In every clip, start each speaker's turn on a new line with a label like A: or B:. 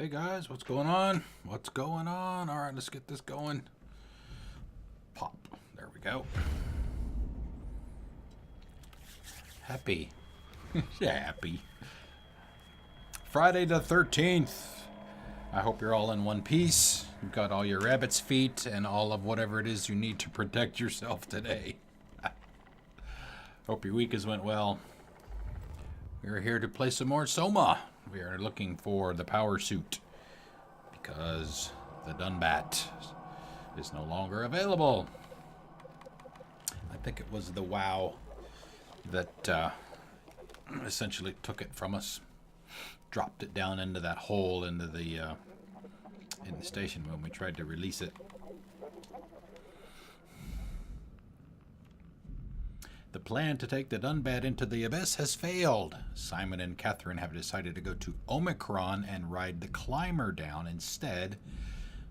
A: Hey guys, what's going on? What's going on? All right, let's get this going. Pop. There we go. Happy. Happy. Friday the 13th. I hope you're all in one piece. You've got all your rabbit's feet and all of whatever it is you need to protect yourself today. Hope your week has went well. We're here to play some more SOMA. We are looking for the power suit because the Dunbat is no longer available. I think it was the WoW that essentially took it from us, dropped it down into that hole into the in the station when we tried to release it. The plan to take the Dunbat into the abyss has failed. Simon and Catherine have decided to go to Omicron and ride the climber down instead.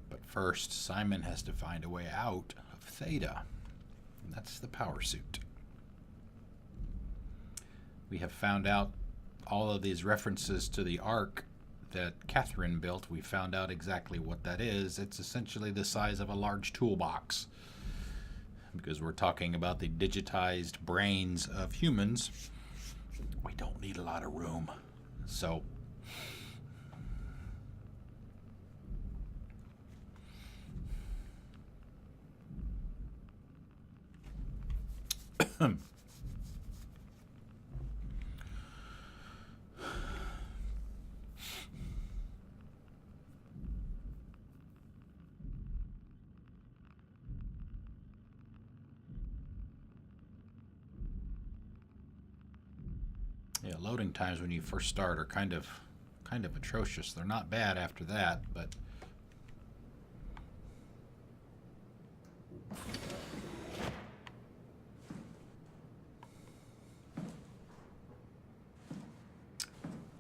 A: But first, Simon has to find a way out of Theta. And that's the power suit. We have found out all of these references to the Ark that Catherine built. We found out exactly what that is. It's essentially the size of a large toolbox, because we're talking about the digitized brains of humans. We don't need a lot of room. So yeah, loading times when you first start are kind of atrocious. They're not bad after that, but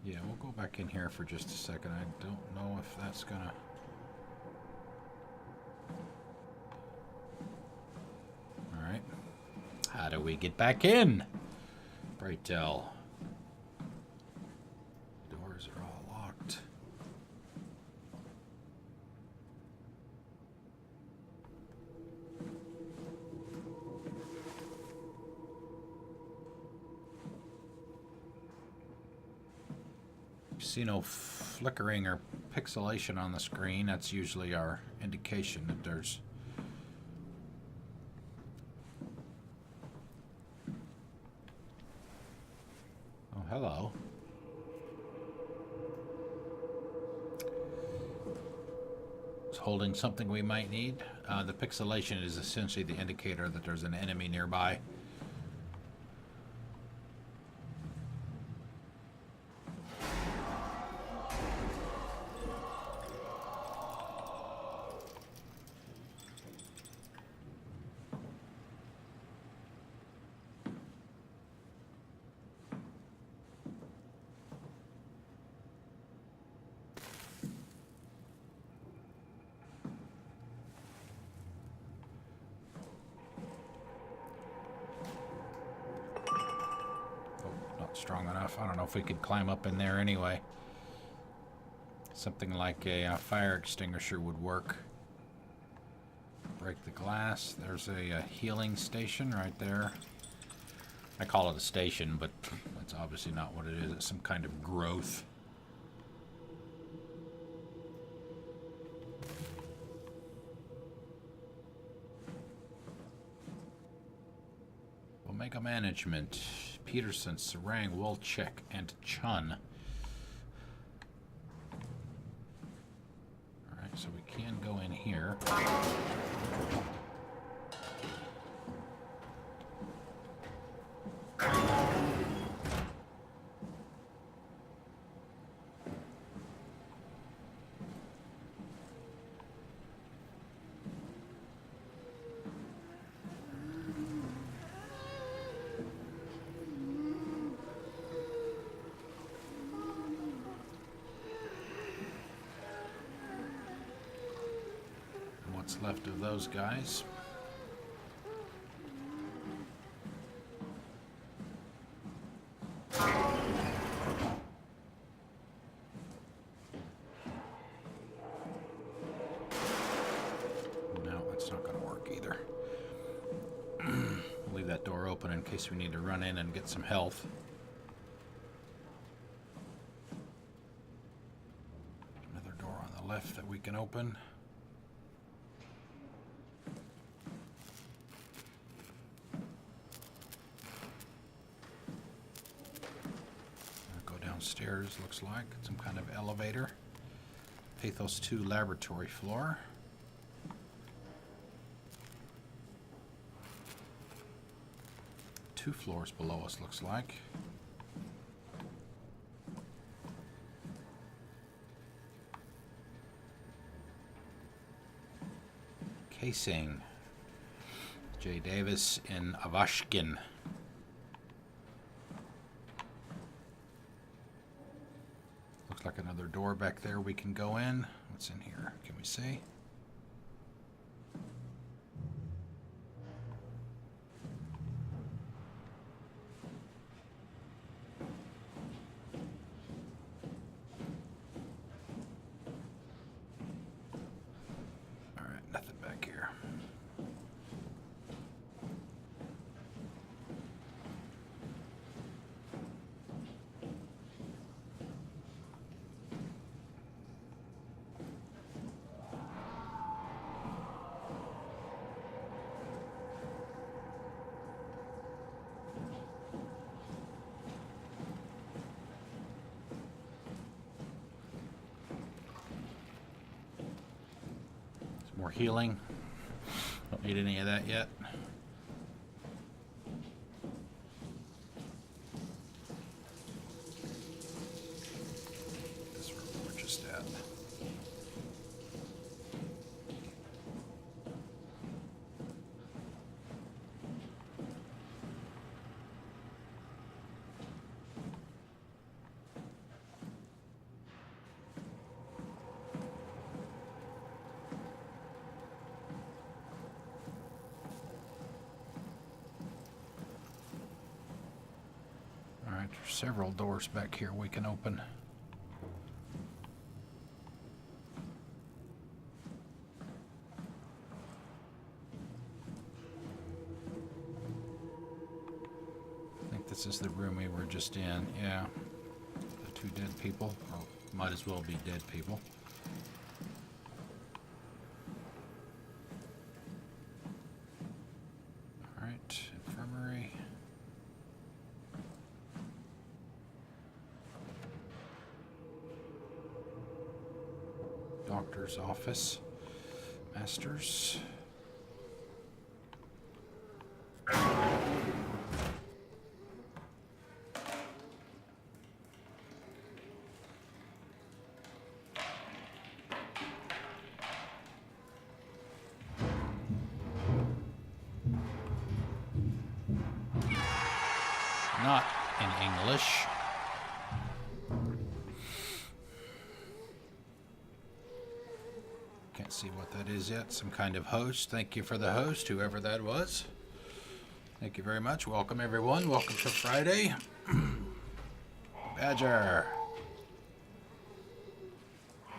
A: yeah, we'll go back in here for just a second. I don't know if that's gonna. All right, how do we get back in? Pray tell. Doors are all locked. You see no flickering or pixelation on the screen. That's usually our indication that there's hello. It's holding something we might need. The pixelation is essentially the indicator that there's an enemy nearby. Strong enough. I don't know if we could climb up in there anyway. Something like a fire extinguisher would work. Break the glass. There's a healing station right there. I call it a station, but that's obviously not what it is. It's some kind of growth. Omega Management. Peterson, Sarang, Wolchek, and Chun. Alright, so we can go in here. What's left of those guys. case we need to run in and get some health. Another door on the left that we can open. I'll go downstairs, looks like. Some kind of elevator. Pathos 2 laboratory floor. Two floors below us, looks like. Casing. J. Davis in Avashkin. Looks like another door back there we can go in. What's in here? Can we see? More healing. Don't need any of that yet. This is where we're just at. There's several doors back here we can open. I think this is the room we were just in. Yeah. The two dead people, or might as well be dead people. All right, infirmary. Doctor's office. Masters. Not in English. Can't see what that is yet. Some kind of host. Thank you for the host, whoever that was. Thank you very much. Welcome, everyone. Welcome to Friday. Badger.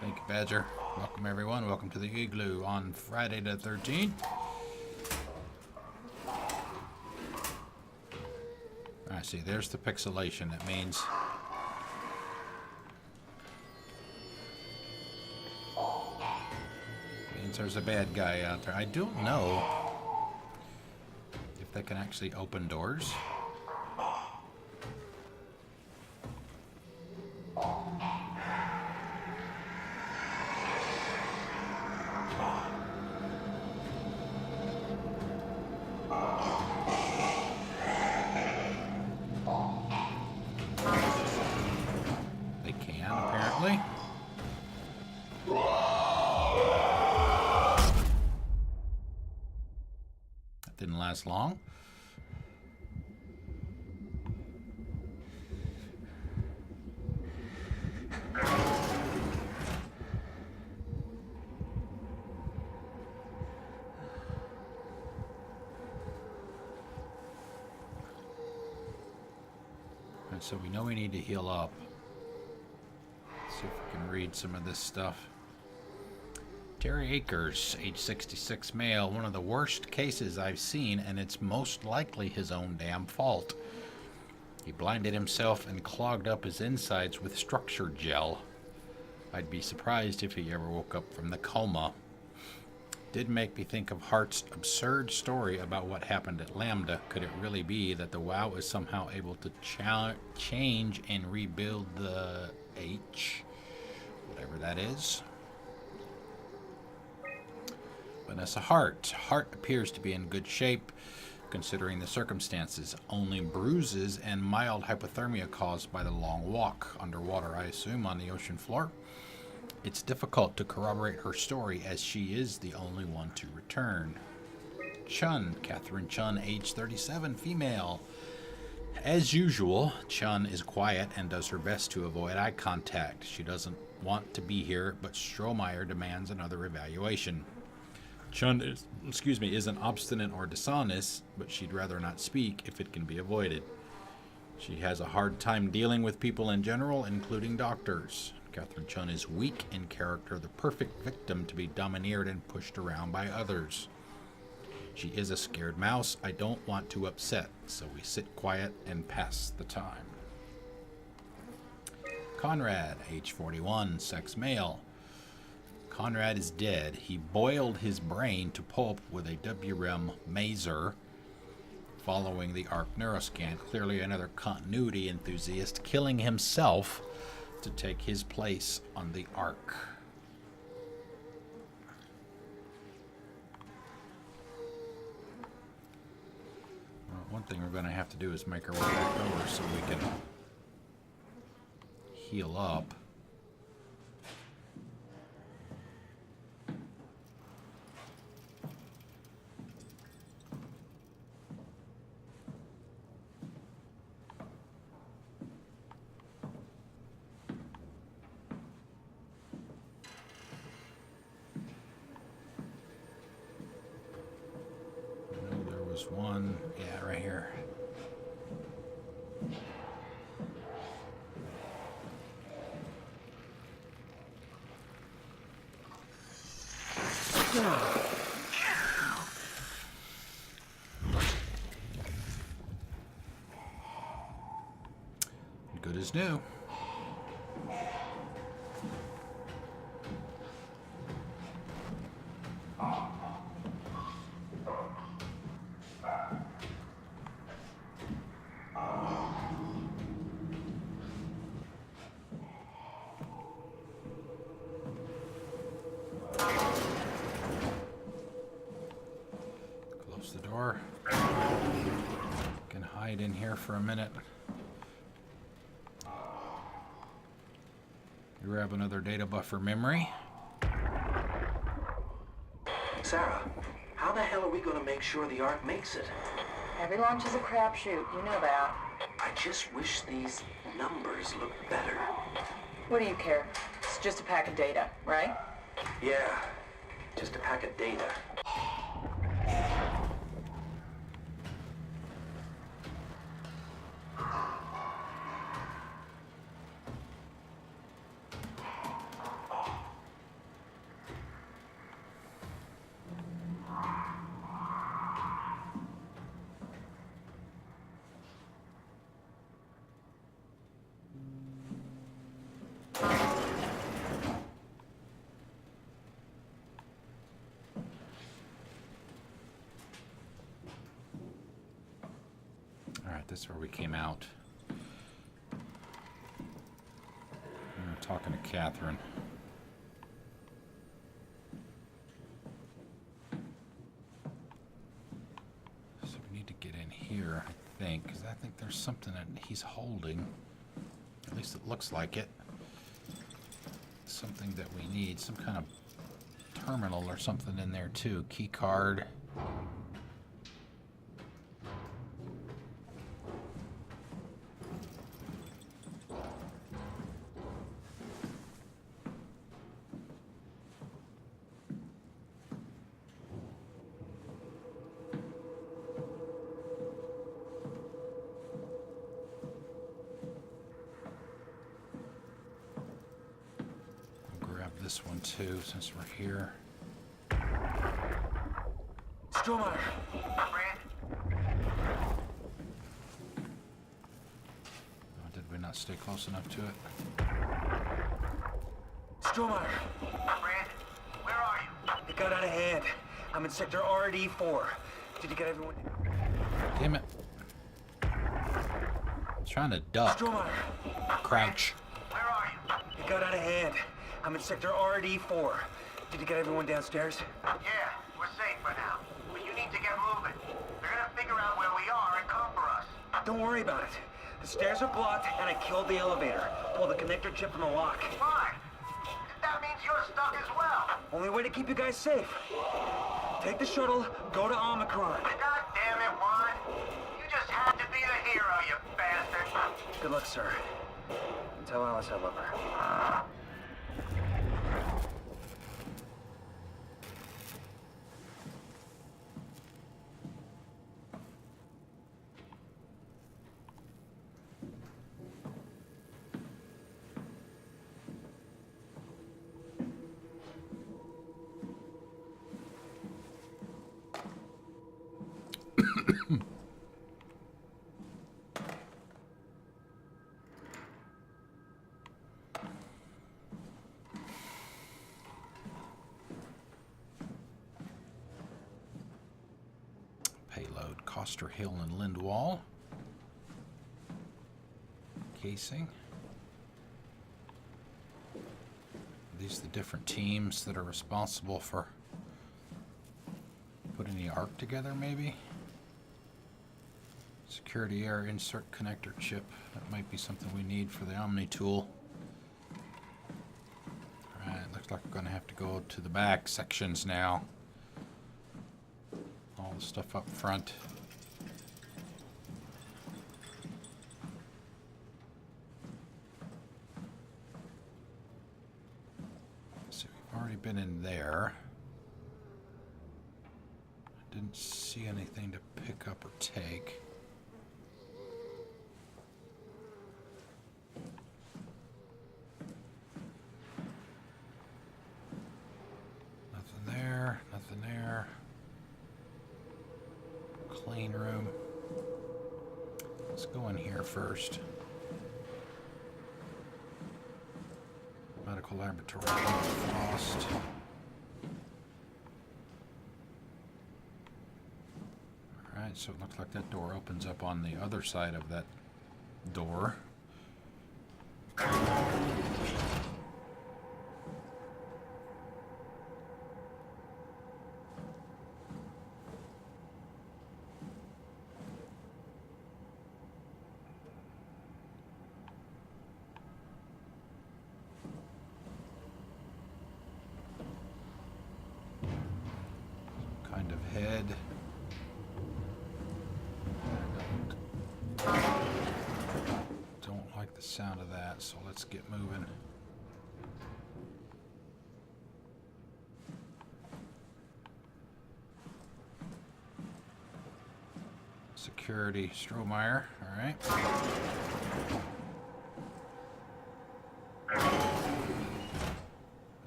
A: Thank you, Badger. Welcome, everyone. Welcome to the Igloo on Friday the 13th. I see. There's the pixelation. That means... there's a bad guy out there. I don't know if they can actually open doors. They can, apparently. Didn't last long. And so we know we need to heal up. Let's see if we can read some of this stuff. Terry Akers, age 66, male. One of the worst cases I've seen, and it's most likely his own damn fault. He blinded himself and clogged up his insides with structure gel. I'd be surprised if he ever woke up from the coma. Did make me think of Hart's absurd story about what happened at Lambda. Could it really be that the WoW is somehow able to change and rebuild the H? Whatever that is. Vanessa Hart. Hart appears to be in good shape, considering the circumstances. Only bruises and mild hypothermia caused by the long walk, underwater I assume, on the ocean floor. It's difficult to corroborate her story as she is the only one to return. Chun, Catherine Chun, age 37, female. As usual, Chun is quiet and does her best to avoid eye contact. She doesn't want to be here, but Strohmeyer demands another evaluation. Chun isn't obstinate or dishonest, but she'd rather not speak if it can be avoided. She has a hard time dealing with people in general, including doctors. Catherine Chun is weak in character, the perfect victim to be domineered and pushed around by others. She is a scared mouse I don't want to upset, so we sit quiet and pass the time. Conrad, age 41, sex male. Conrad is dead. He boiled his brain to pulp with a WREM maser following the ARC neuroscan. Clearly another continuity enthusiast killing himself to take his place on the ARC. Well, one thing we're going to have to do is make our way back over so we can heal up. One, yeah, right here. Good as new. The door. Can hide in here for a minute. Grab another data buffer memory.
B: Sarah, how the hell are we going to make sure the ARC makes it?
C: Every launch is a crapshoot, you know that.
B: I just wish these numbers looked better.
C: What do you care? It's just a pack of data, right?
B: Yeah, just a pack of data.
A: This is where we came out. We were talking to Catherine. So we need to get in here, I think, because I think there's something that he's holding. At least it looks like it. Something that we need. Some kind of terminal or something in there too. Key card. This one too, since we're here.
B: Strohmeyer.
D: Brand?
A: Oh, did we not stay close enough to it?
B: Strohmeyer.
D: Brand? Where are you?
B: It got out of hand. I'm in sector RD4. Did you get everyone?
A: Damn it. I'm trying to duck.
B: Strohmeyer.
A: Crouch.
D: Where are you?
B: It got out of hand. I'm in sector RD4. Did you get everyone downstairs?
D: Yeah, we're safe for now. But you need to get moving. They're gonna figure out where we are and come for us.
B: Don't worry about it. The stairs are blocked, and I killed the elevator. Pull the connector chip from the lock.
D: Fine. That means you're stuck as well.
B: Only way to keep you guys safe. Take the shuttle, go to Omicron.
D: God damn it, Juan. You just had to be the hero, you bastard.
B: Good luck, sir. Tell Alice I love her.
A: Payload, Coster Hill and Lindwall. Casing. These are the different teams that are responsible for putting the arc together, maybe? Security air insert connector chip. That might be something we need for the Omni tool. Alright, looks like we're going to have to go to the back sections now. All the stuff up front. So we've already been in there. I didn't see anything to pick up or take. Nothing there, nothing there. Clean room. Let's go in here first. Medical laboratory. Frost. Alright, so it looks like that door opens up on the other side of that door. Kind of head. Don't like the sound of that, so let's get moving. Security, Strohmeyer, all right.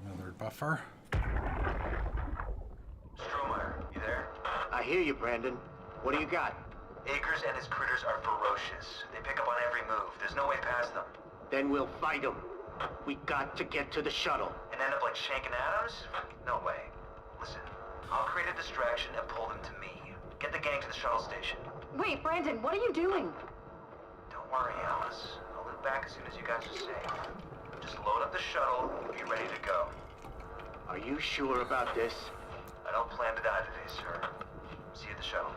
A: Another buffer.
B: Strohmeyer, you there?
D: I hear you, Brandon. What do you got?
B: Akers and his critters are ferocious. They pick up on every move. There's no way past them.
D: Then we'll fight them. We got to get to the shuttle.
B: And end up like Shank and Adams? No way. Listen, I'll create a distraction and pull them to me. Get the gang to the shuttle station.
C: Wait, Brandon, what are you doing?
B: Don't worry, Alice. I'll loop back as soon as you guys are safe. Just load up the shuttle and be ready to go.
D: Are you sure about this?
B: I don't plan to die today, sir. See you at the shuttle.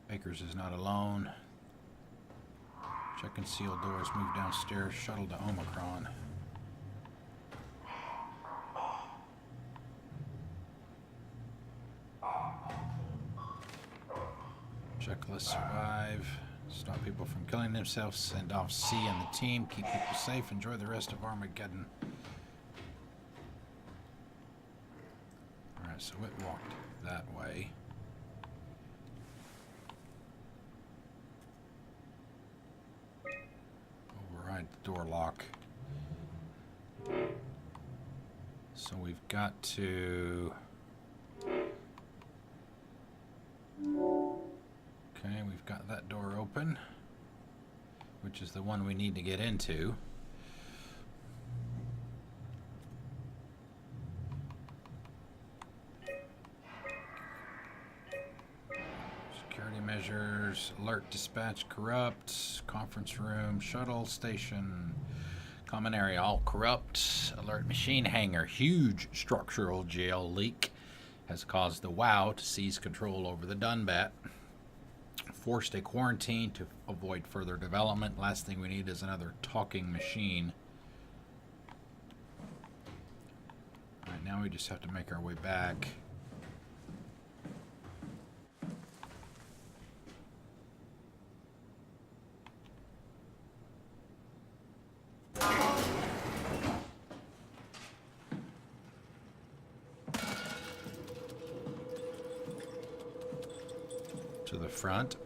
A: Akers is not alone. Check concealed doors, move downstairs, shuttle to Omicron. Checklist, survive. Stop people from killing themselves. Send off C and the team. Keep people safe. Enjoy the rest of Armageddon. Alright, so it walked that way. make the door lock. So we've got to... Okay, we've got that door open, which is the one we need to get into. Security measures, alert dispatch corrupt, conference room, shuttle station, common area all corrupt, alert machine hangar, huge structural jail leak has caused the WOW to seize control over the Dunbat. Forced a quarantine to avoid further development. Last thing we need is another talking machine. Alright, now we just have to make our way back. To the front.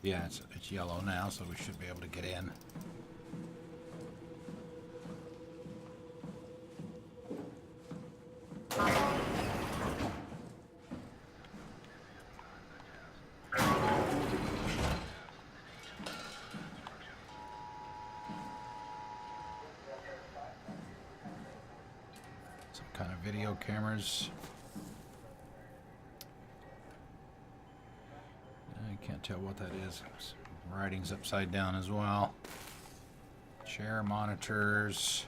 A: Yeah, it's yellow now, so we should be able to get in. Some kind of video cameras. I can't tell what that is. Writing's upside down as well. Chair monitors.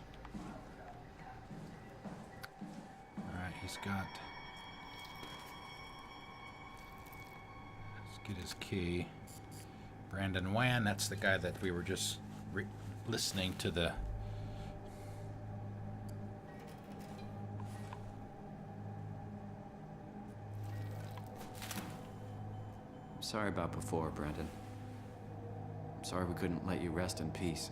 A: Alright, he's got... Let's get his key. Brandon Wan, that's the guy that we were just listening to the...
E: Sorry about before, Brandon. I'm sorry we couldn't let you rest in peace.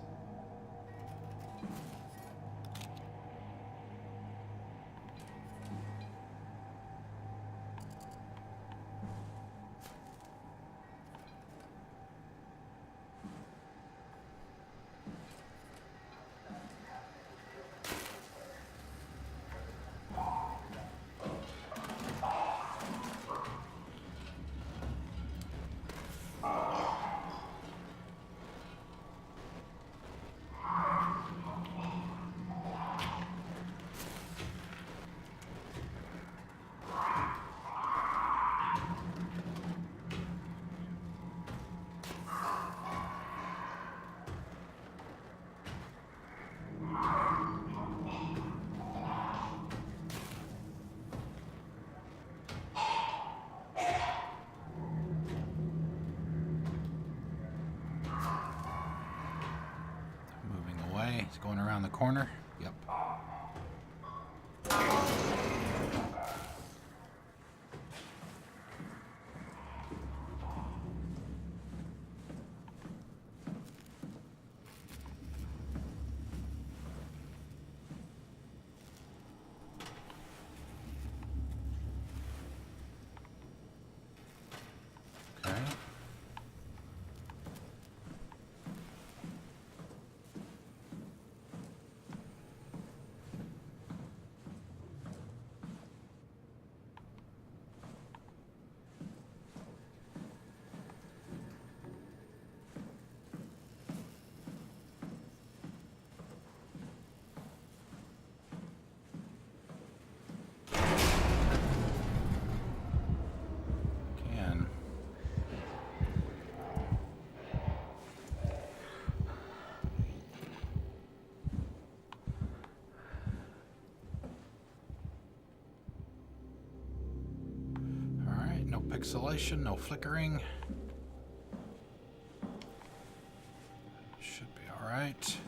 E: He's going around the corner. Yep. Okay.
A: pixelation, no flickering. Should be alright.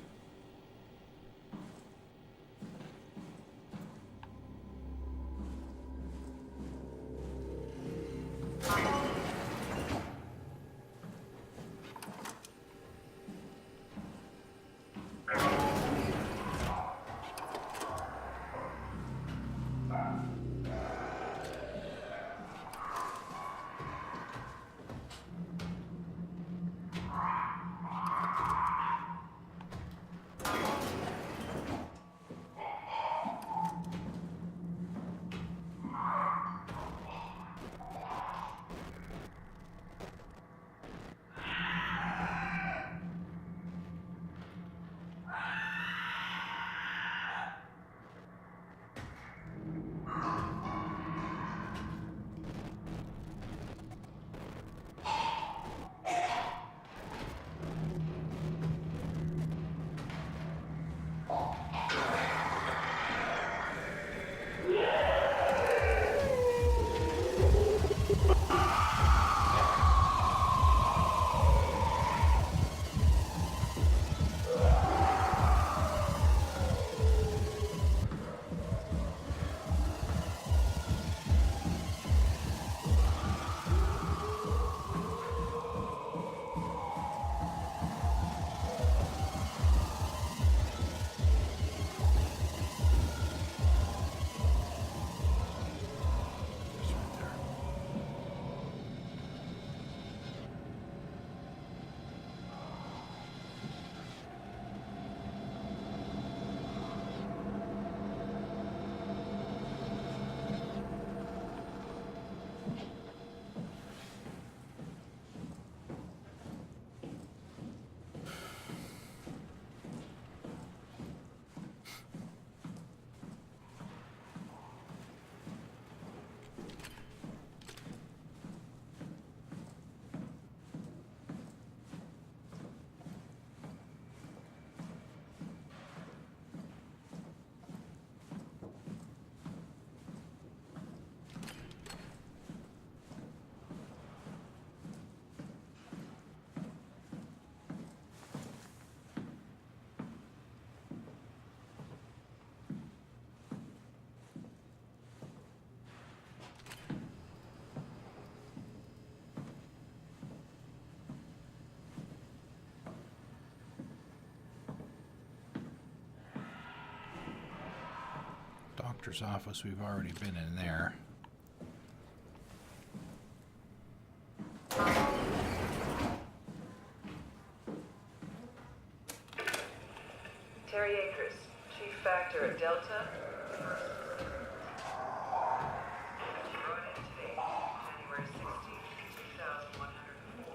A: Doctor's office, we've already been in there.
C: Terry Akers, Chief Factor at Delta. Brought in today, January 16, 2104.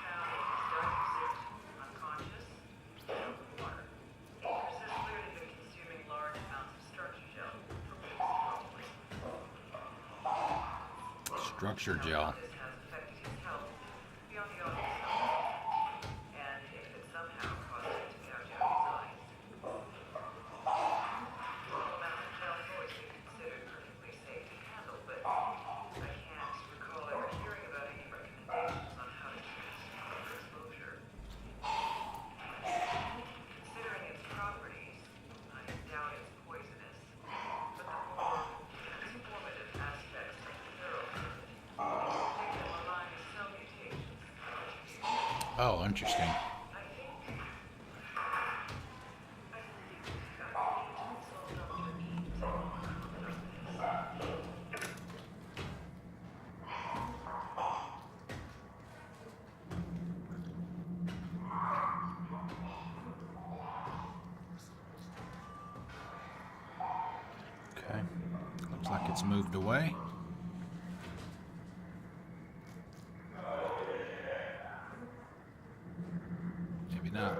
C: Found in his dive suit, unconscious, filled with water. Akers has clearly been consuming large amounts of structure gel for weeks.
A: Structure gel.
C: This has affected his health beyond the obvious health. And if it somehow caused him to gouge out his eyes. Small amounts of gel have always been considered perfectly safe to handle, but I can't recall ever hearing about any recommendations on how to treat proper exposure. Considering its properties, I doubt it's poisonous, but the more transformative aspects of the therapy make them rely on cell mutations.
A: Oh, interesting. Okay. Looks like it's moved away. Maybe not.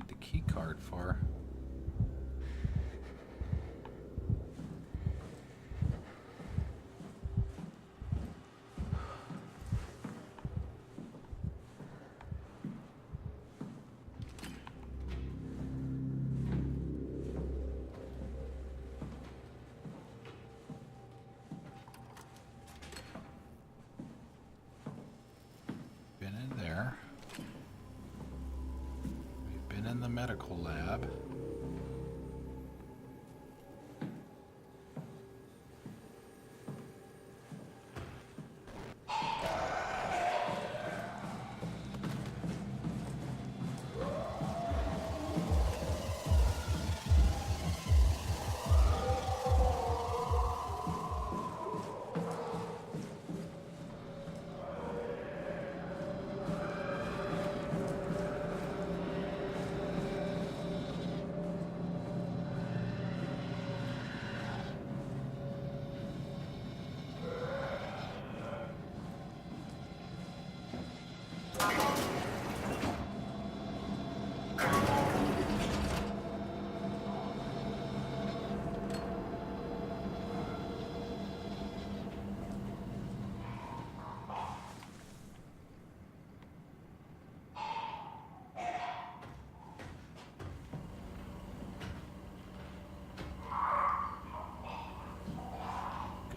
A: need the key card for. Been in there. We've been in the medical lab.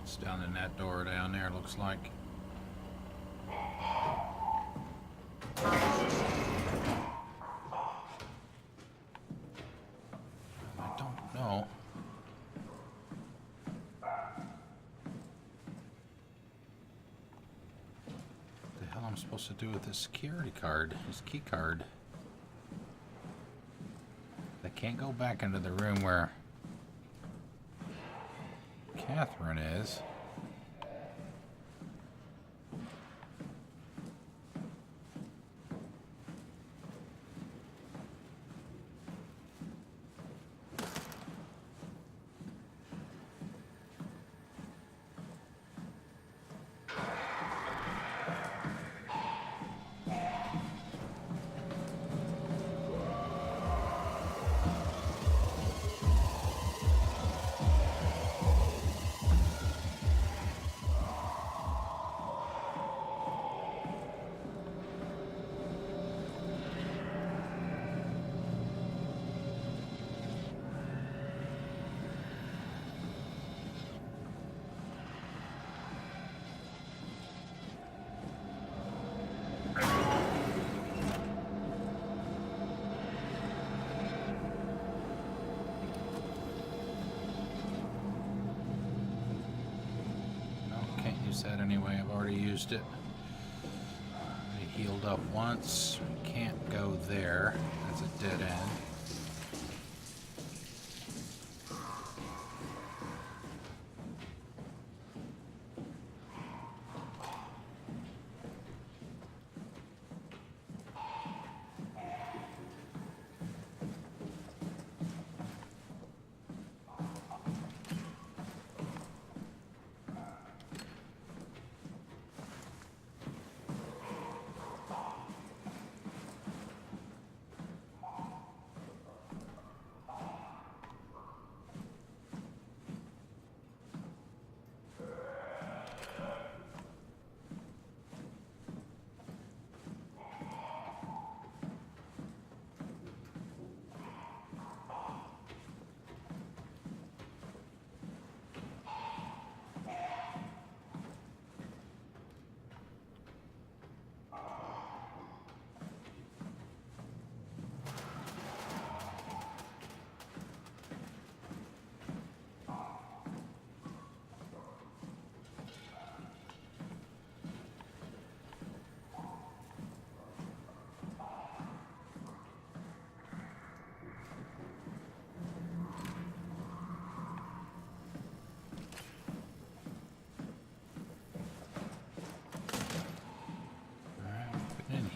A: It's down in that door down there, looks like. I don't know. What the hell I'm supposed to do with this security card, this key card. I can't go back into the room where Catherine is. That anyway, I've already used it. Already healed up once. We can't go there. That's a dead end.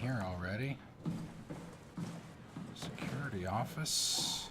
A: Here already. Security office.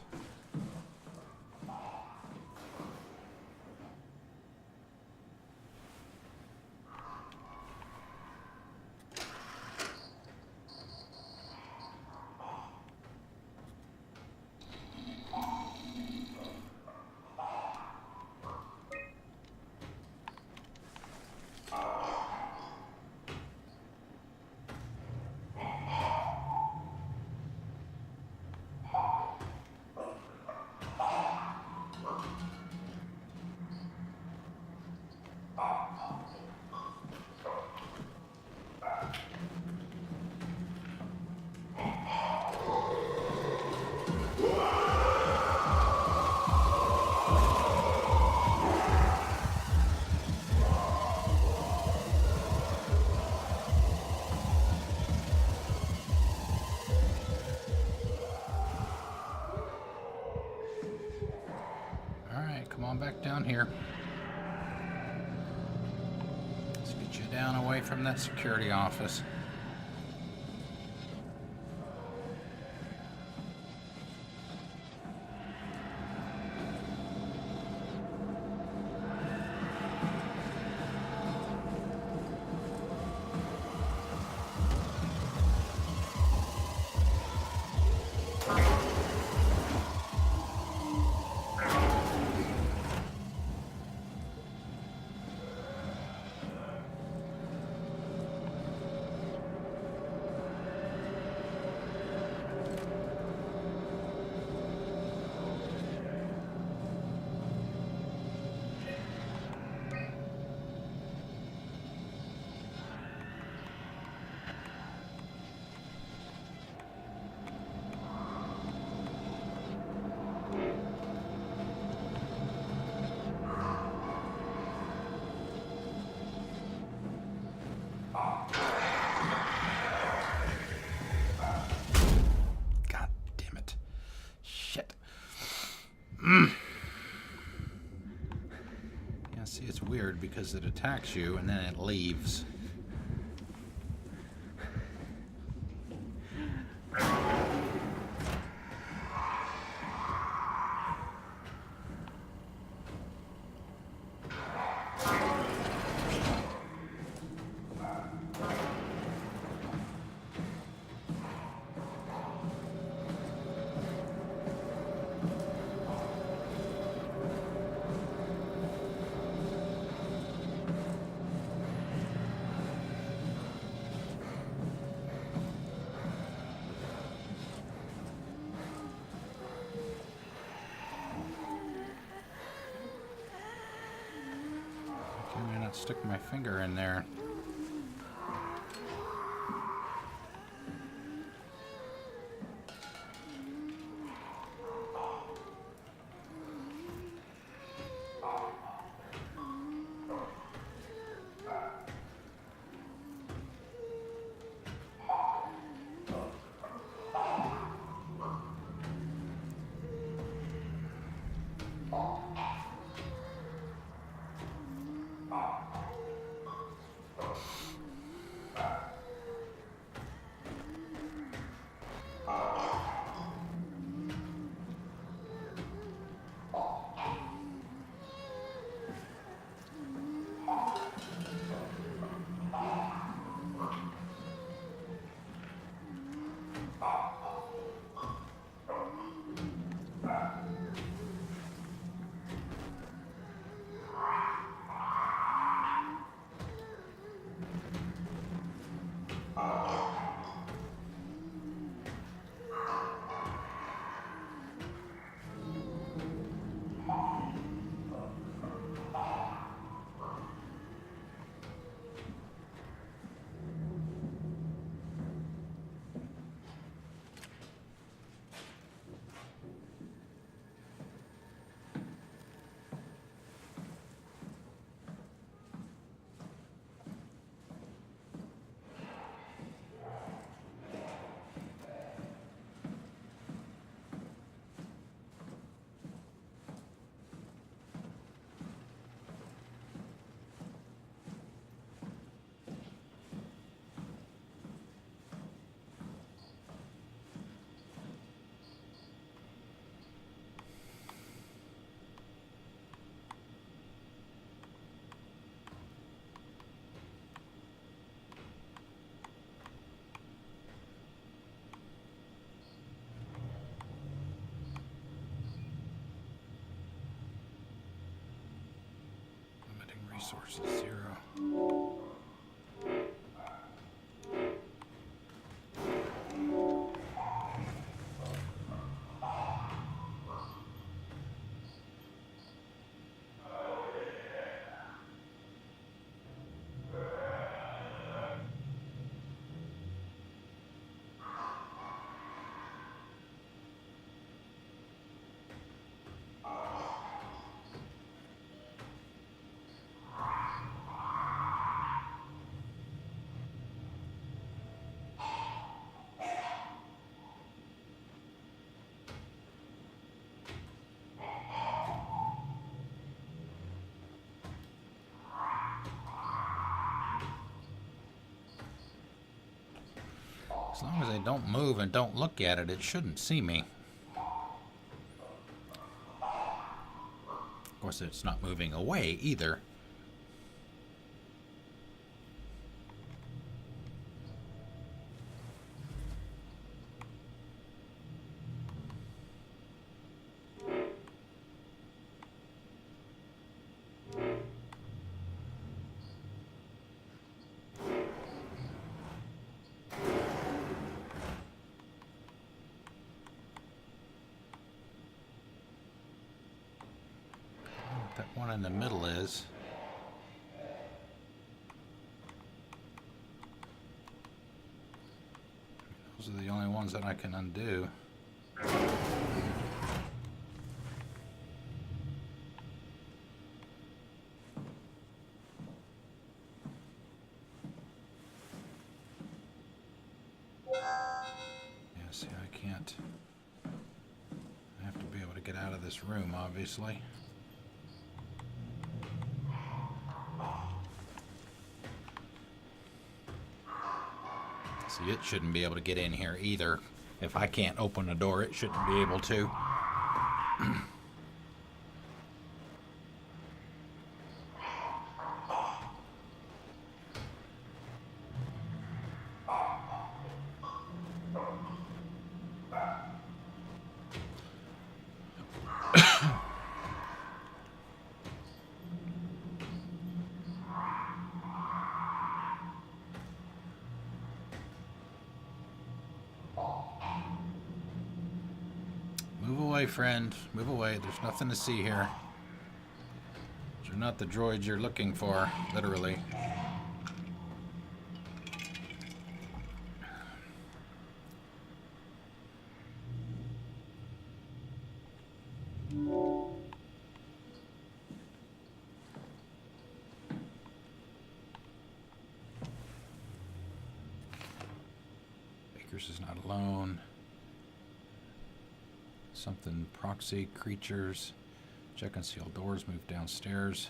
A: Alright, come on back down here. Let's get you down away from that security office. God damn it. Shit. Yeah, see, it's weird because it attacks you and then it leaves. Can I not stick my finger in there? Resources 0. As long as I don't move and don't look at it, it shouldn't see me. Of course, it's not moving away either. That one in the middle is. Those are the only ones that I can undo. Yeah, see, I can't. I have to be able to get out of this room, obviously. See, it shouldn't be able to get in here either. If I can't open the door, it shouldn't be able to. Move away, friend. Move away. There's nothing to see here. These are not the droids you're looking for, literally. Baker's is not alone. Something proxy creatures. Check unsealed doors. Move downstairs.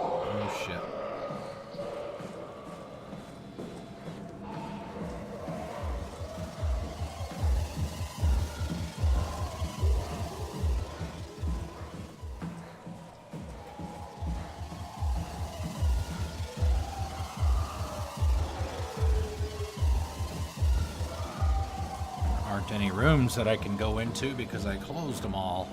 A: Oh shit. Aren't any rooms that I can go into because I closed them all.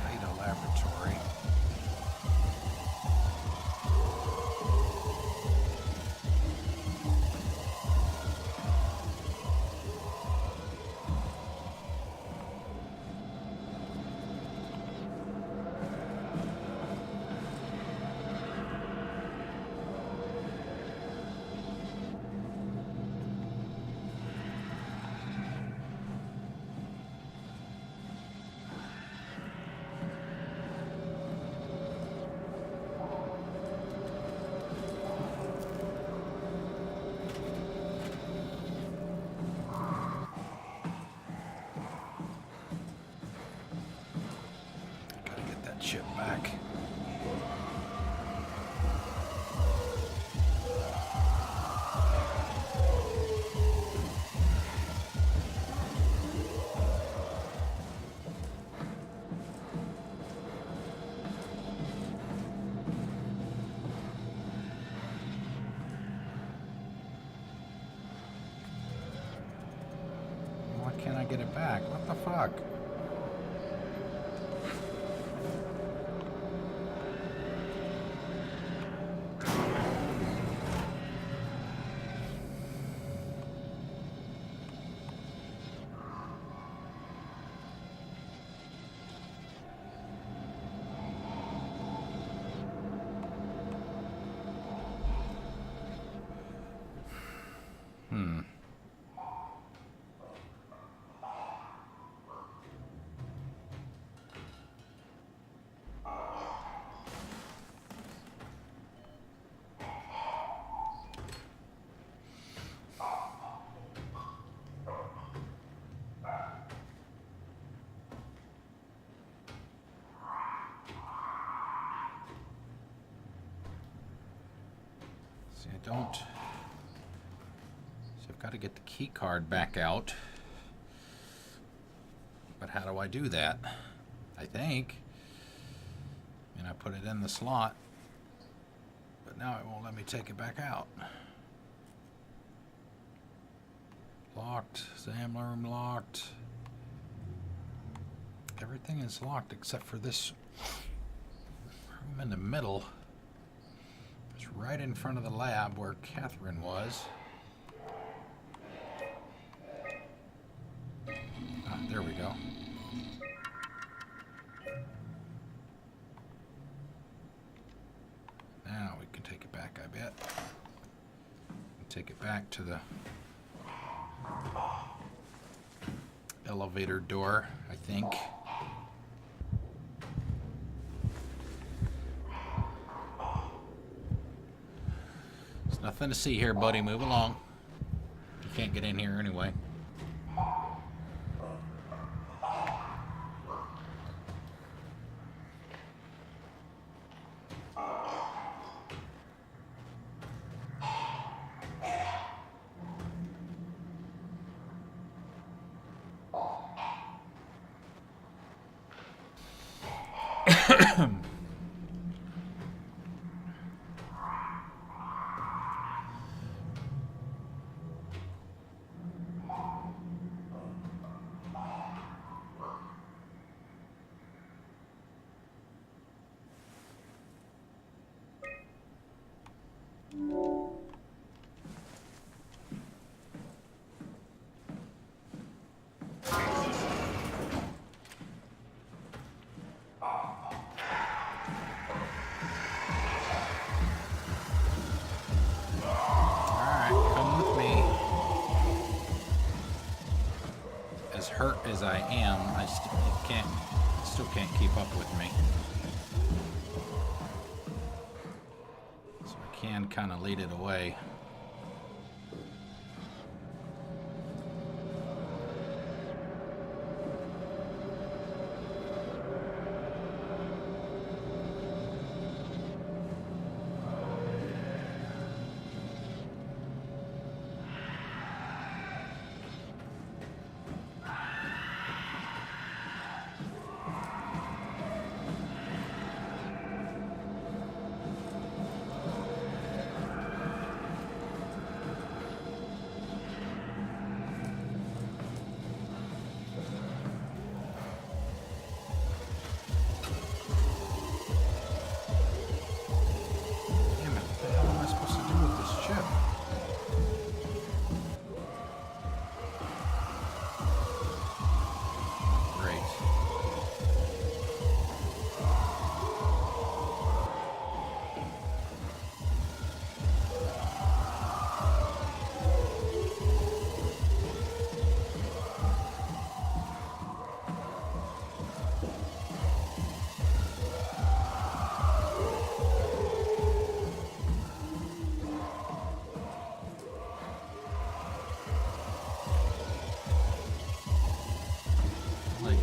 A: Data laboratory. Gotta get that chip back. Why can't I get it back? What the fuck? See, I don't. So I've got to get the key card back out. But how do I do that? I think. And I put it in the slot. But now it won't let me take it back out. Locked. Exam room locked. Everything is locked except for this room in the middle. It's right in front of the lab where Catherine was. Ah, there we go. Now we can take it back, I bet. Take it back to the elevator door, I think. There's nothing to see here, buddy. Move along. You can't get in here anyway. Hurt as I am, I still can't keep up with me. So I can kind of lead it away.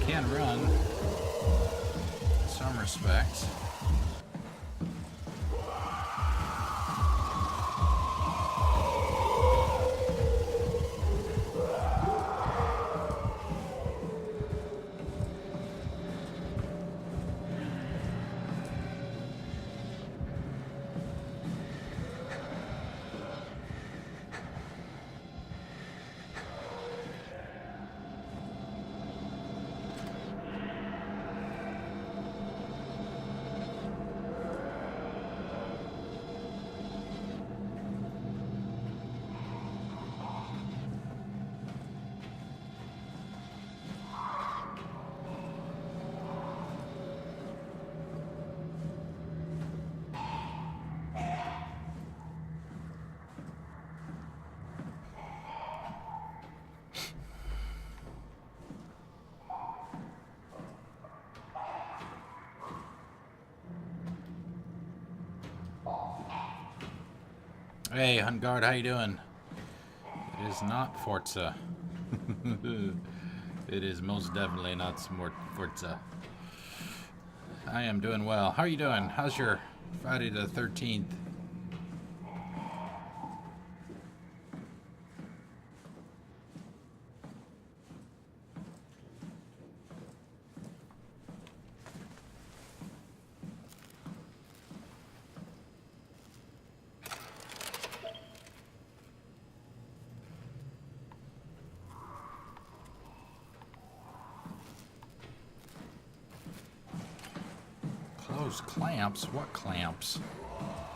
A: Can run in some respects. Hey, Hunt Guard, how you doing? It is not Forza. It is most definitely not Forza. I am doing well. How are you doing? How's your Friday the 13th? Close clamps? What clamps?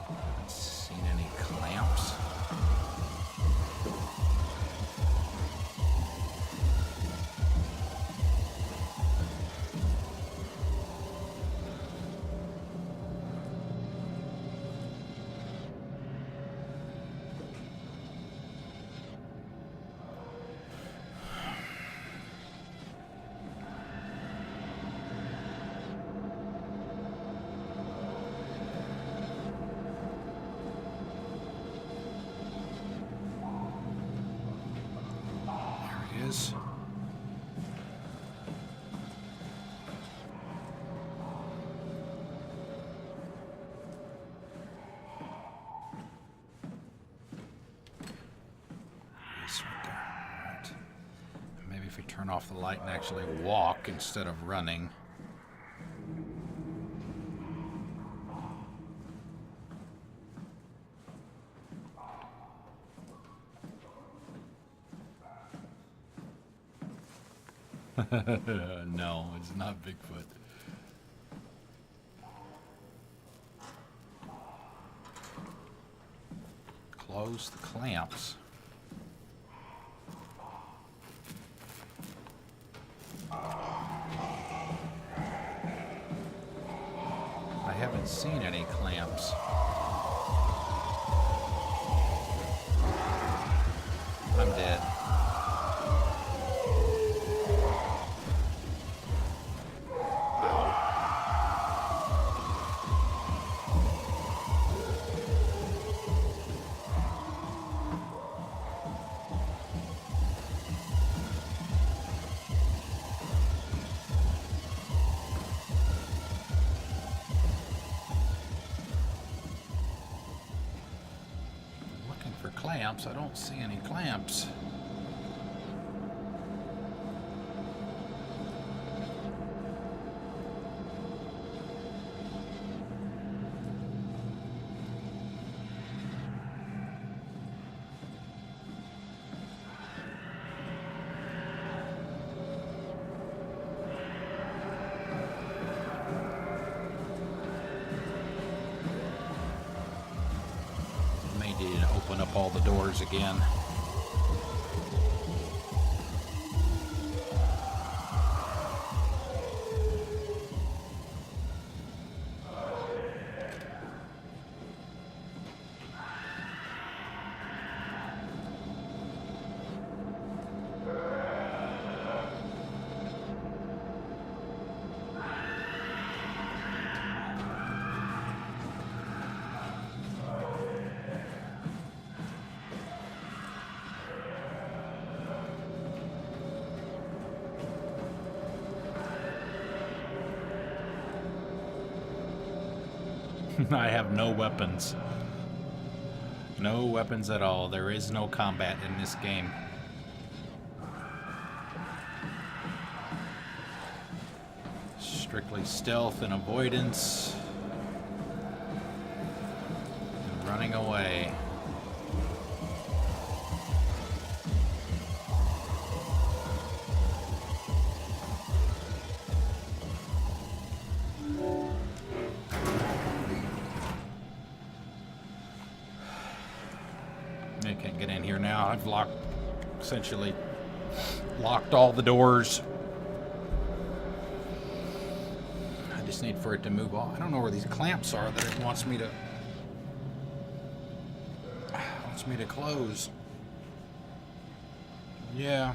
A: Haven't seen any clamps. Is. Yes, right there. Right. Maybe if we turn off the light and actually walk instead of running. No, it's not Bigfoot. Close the clamps. I haven't seen any clamps. I'm dead. Clamps. I don't see any clamps. Need to open up all the doors again. I have no weapons. No weapons at all. There is no combat in this game. Strictly stealth and avoidance. And running away. I can't get in here now. I've essentially locked all the doors. I just need for it to move on. I don't know where these clamps are that it wants me to close. Yeah.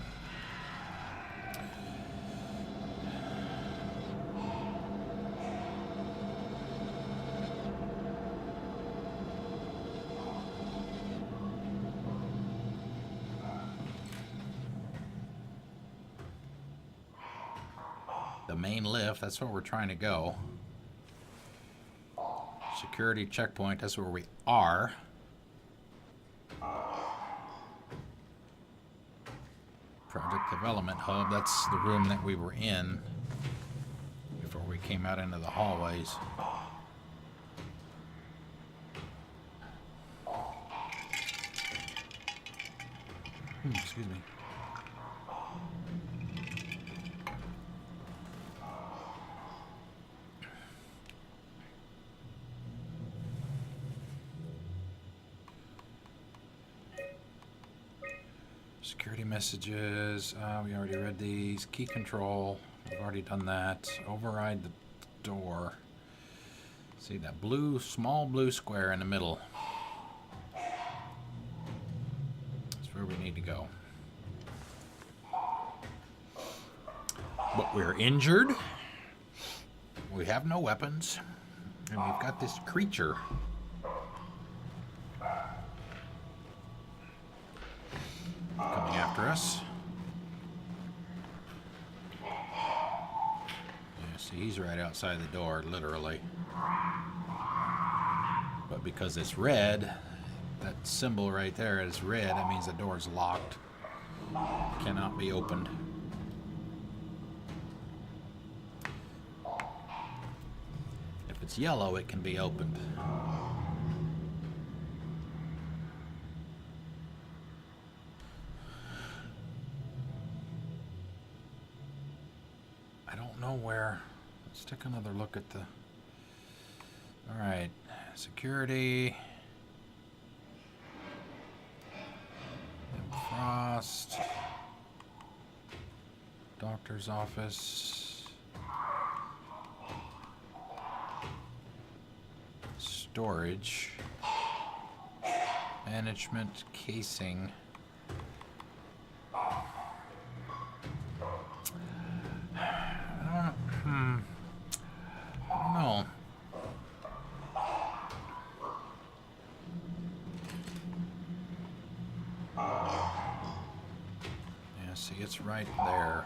A: the main lift. That's where we're trying to go. Security checkpoint, that's where we are. Project Development Hub, that's the room that we were in before we came out into the hallways. Excuse me. Security messages, we already read these. Key control, we've already done that. Override the door. See that blue, small blue square in the middle. That's where we need to go. But we're injured. We have no weapons. And we've got this creature. Coming after us. Yeah, see, he's right outside the door, literally. But because it's red, that symbol right there is red, that means the door's locked. Cannot be opened. If it's yellow, it can be opened. Where? Let's take another look at the... Alright, security. Frost. Doctor's office. Storage. Management casing. I don't know. Yeah, see, it's right there.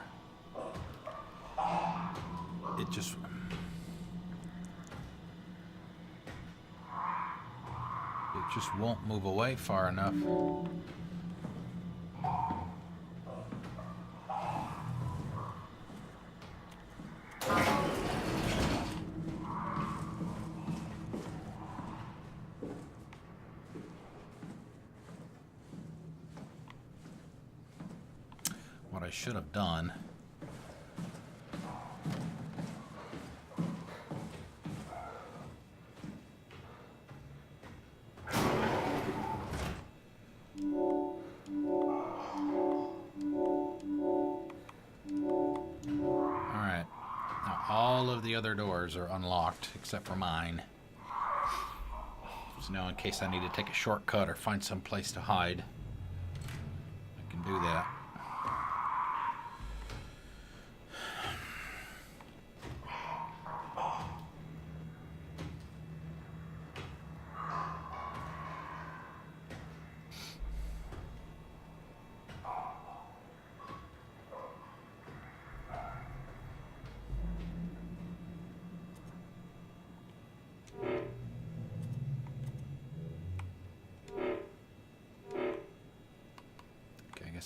A: It just won't move away far enough. What I should have done the other doors are unlocked except for mine. So now in case I need to take a shortcut or find some place to hide, I can do that.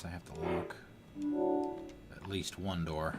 A: I have to lock at least one door.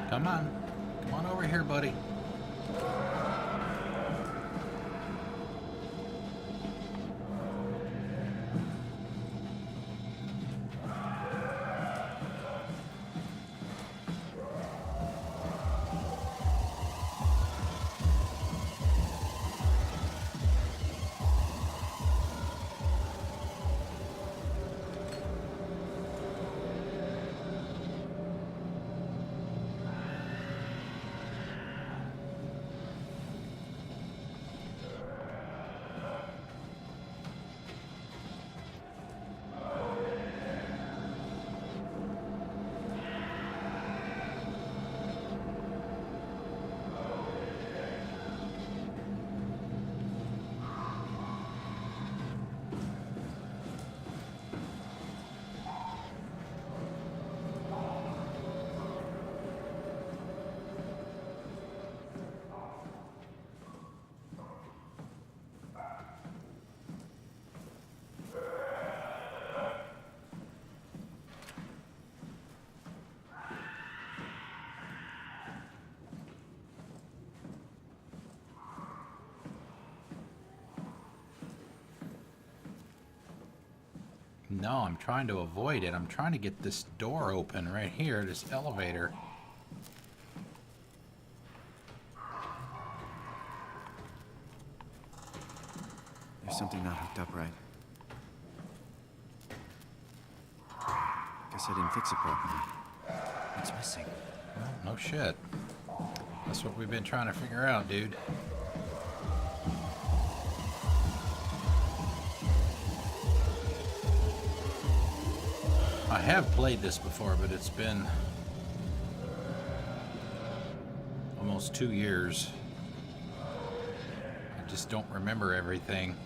A: Come on. Come on over here, buddy. No, I'm trying to avoid it. I'm trying to get this door open right here, this elevator.
E: There's something not hooked up right. Guess I didn't fix it properly. What's missing?
A: Well, no shit. That's what we've been trying to figure out, dude. I have played this before, but it's been almost 2 years. I just don't remember everything.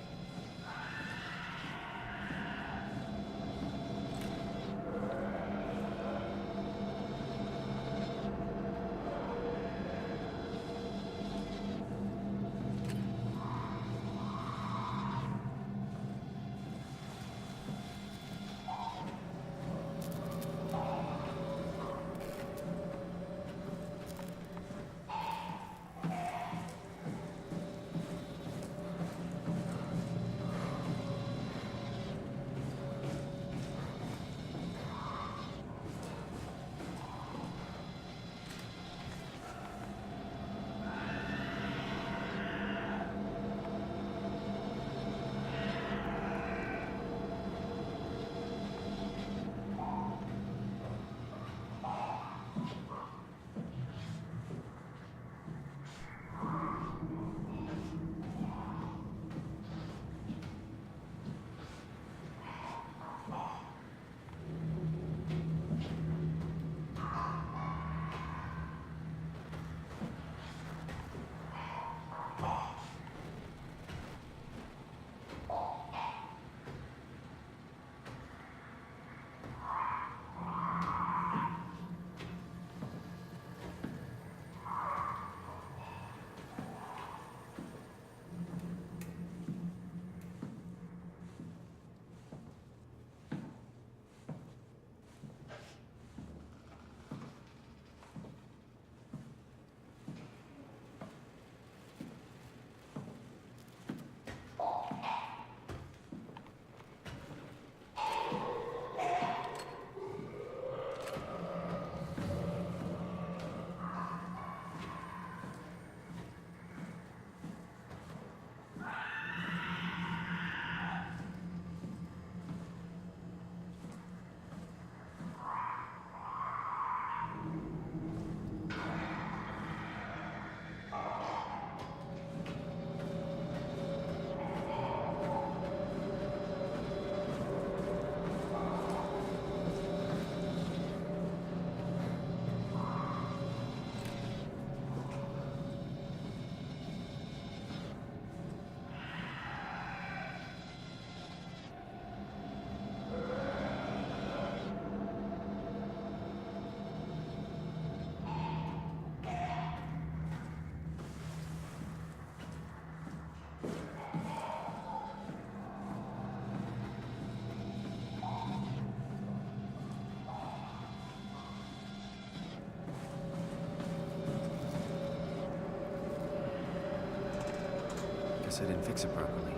E: Guess I didn't fix it properly.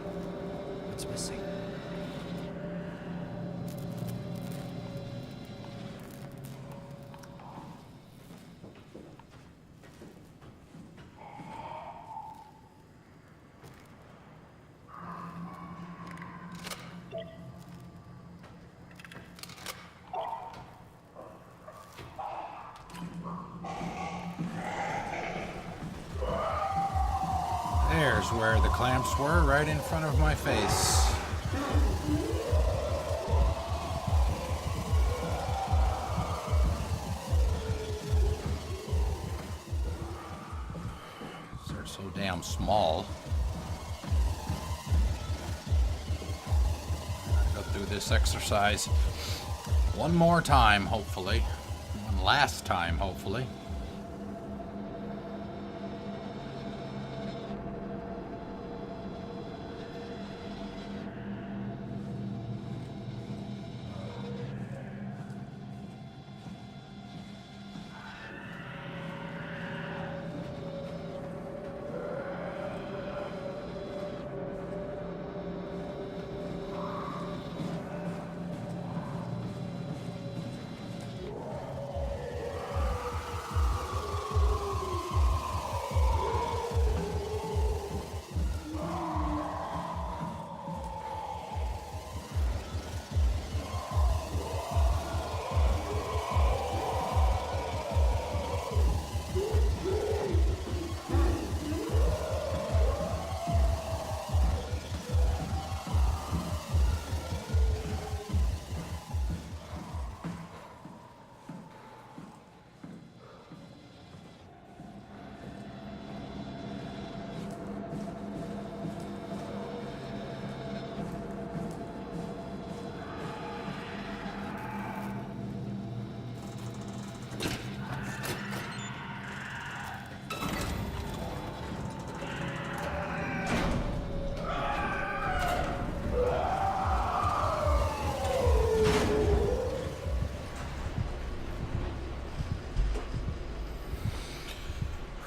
E: What's missing?
A: There's where the clamps were, right in front of my face. They're so damn small. Go through this exercise one more time, hopefully. One last time, hopefully.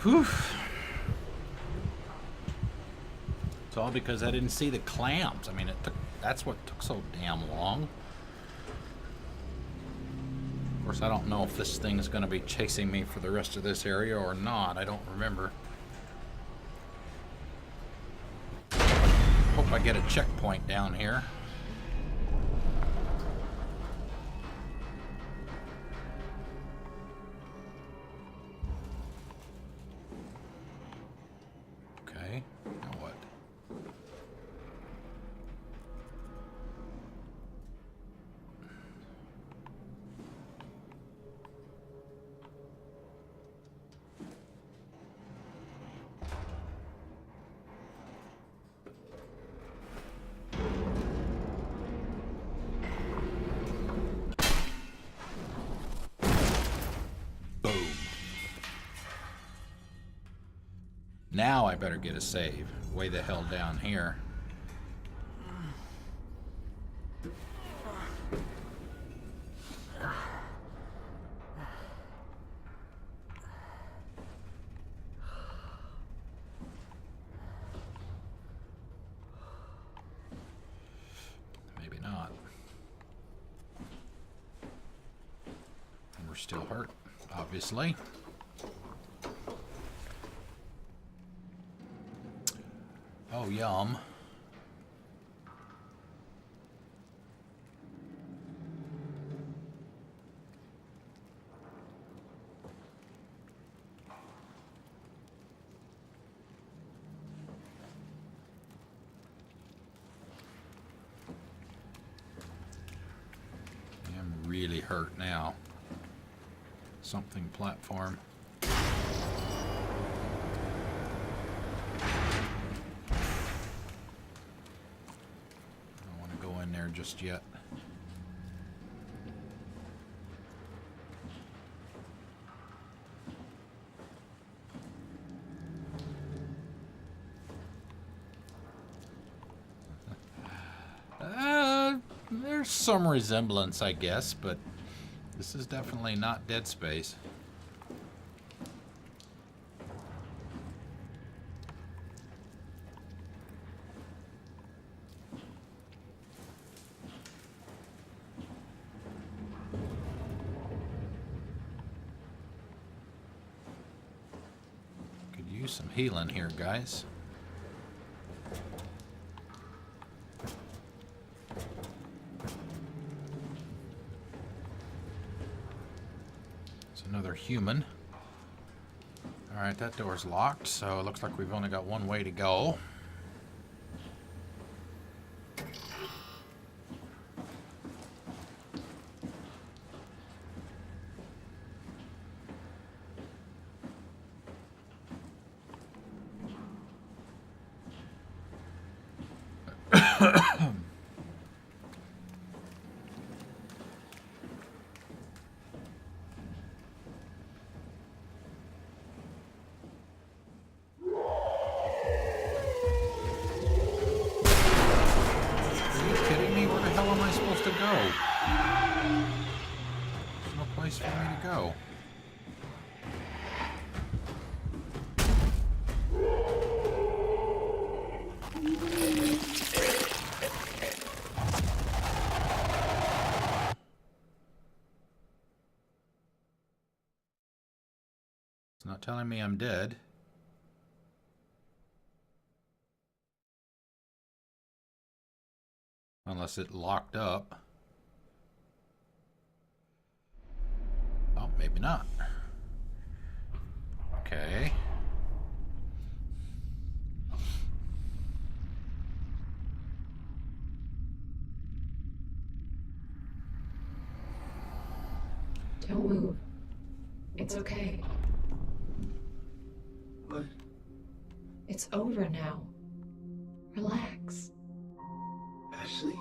A: Whew. It's all because I didn't see the clamps. I mean, that's what took so damn long. Of course, I don't know if this thing is going to be chasing me for the rest of this area or not. I don't remember. Hope I get a checkpoint down here. Okay, now what? Now I better get a save. Way the hell down here. Maybe not. And we're still hurt, obviously. Oh, yum. I'm really hurt now. Something platform. Just yet. There's some resemblance, I guess, but this is definitely not Dead Space. Some healing here, guys. It's another human. Alright, that door's locked, so it looks like we've only got one way to go. For me to go. It's not telling me I'm dead. Unless it locked up. Oh, maybe not. Okay.
F: Don't move. It's okay.
D: What?
F: It's over now. Relax.
D: Ashley?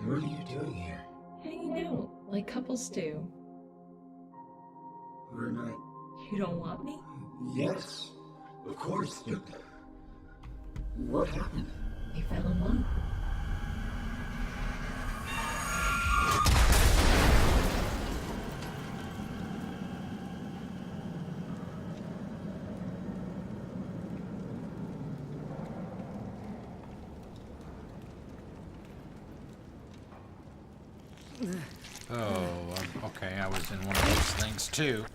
D: What are you doing here?
F: Hanging out, like couples do.
D: We're not...
F: You don't want me?
D: Yes, of course, but... What happened?
F: We fell in love.
A: Oh, okay, I was in one of those things too.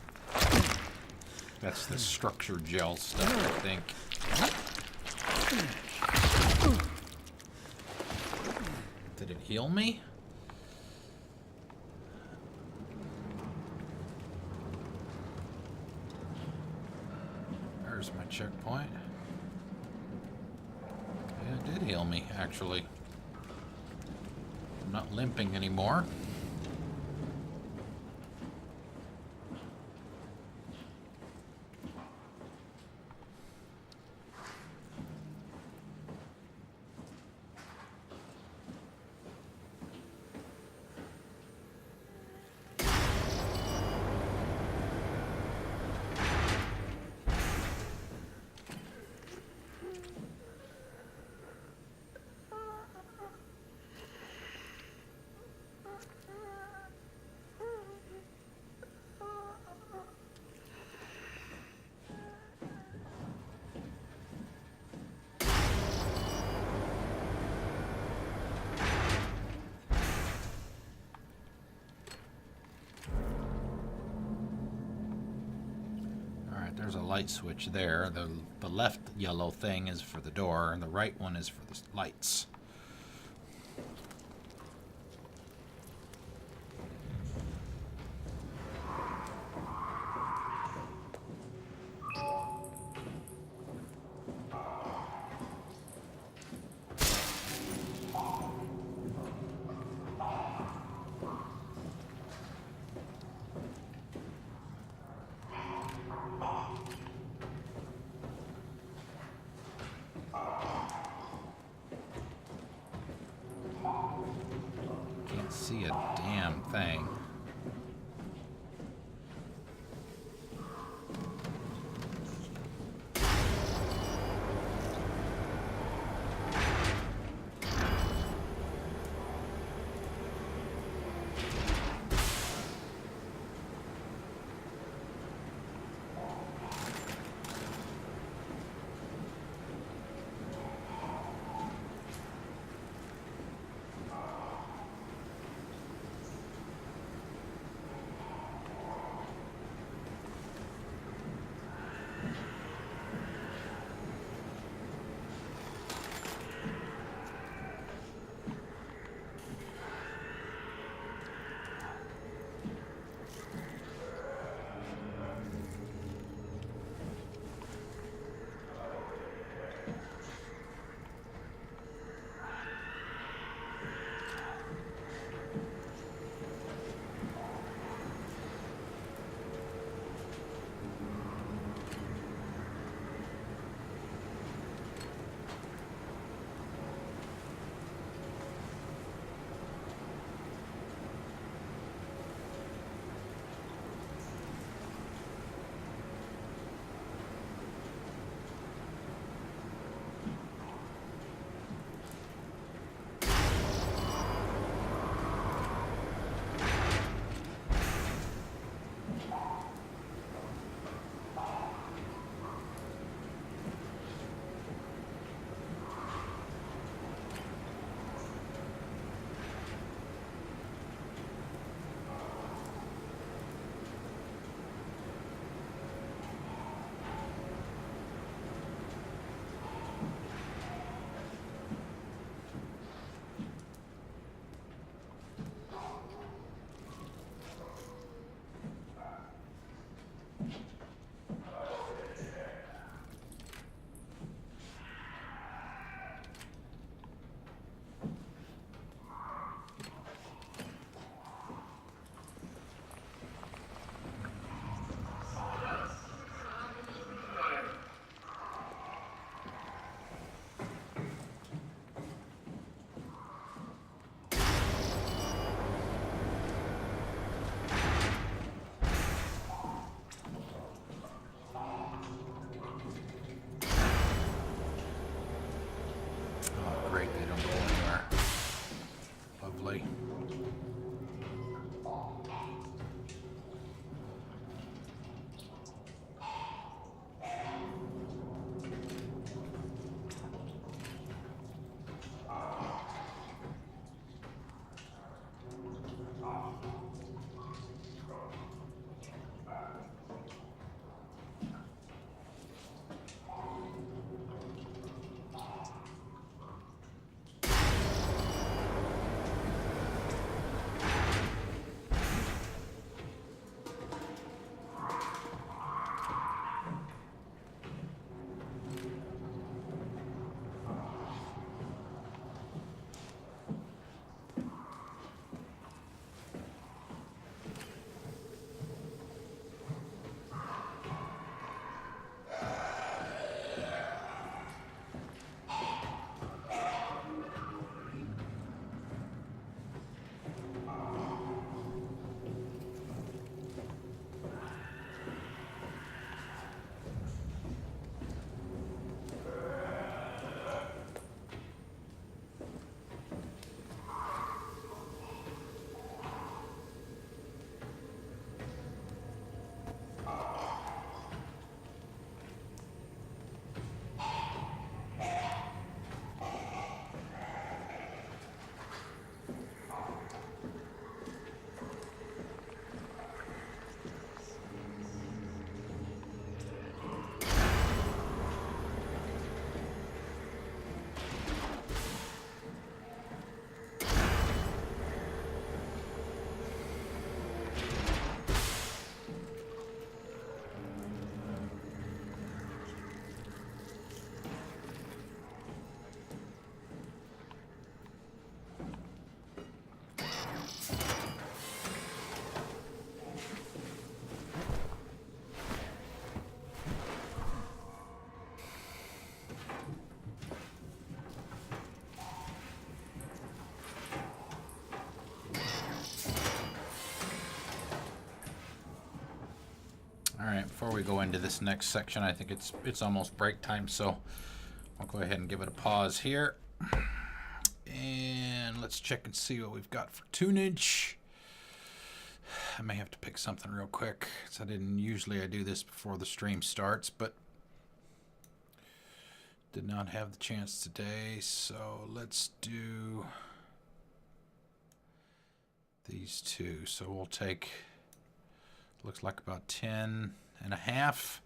A: That's the structure gel stuff, I think. Did it heal me? There's my checkpoint. Yeah, it did heal me, actually. I'm not limping anymore. There's a light switch there. The left yellow thing is for the door, and the right one is for the lights. Can't see a damn thing. before we go into this next section, I think it's almost break time, so I'll go ahead and give it a pause here. And let's check and see what we've got for tunage. I may have to pick something real quick, because I do this before the stream starts, but did not have the chance today, so let's do these two. So we'll take, looks like about 10 and a half.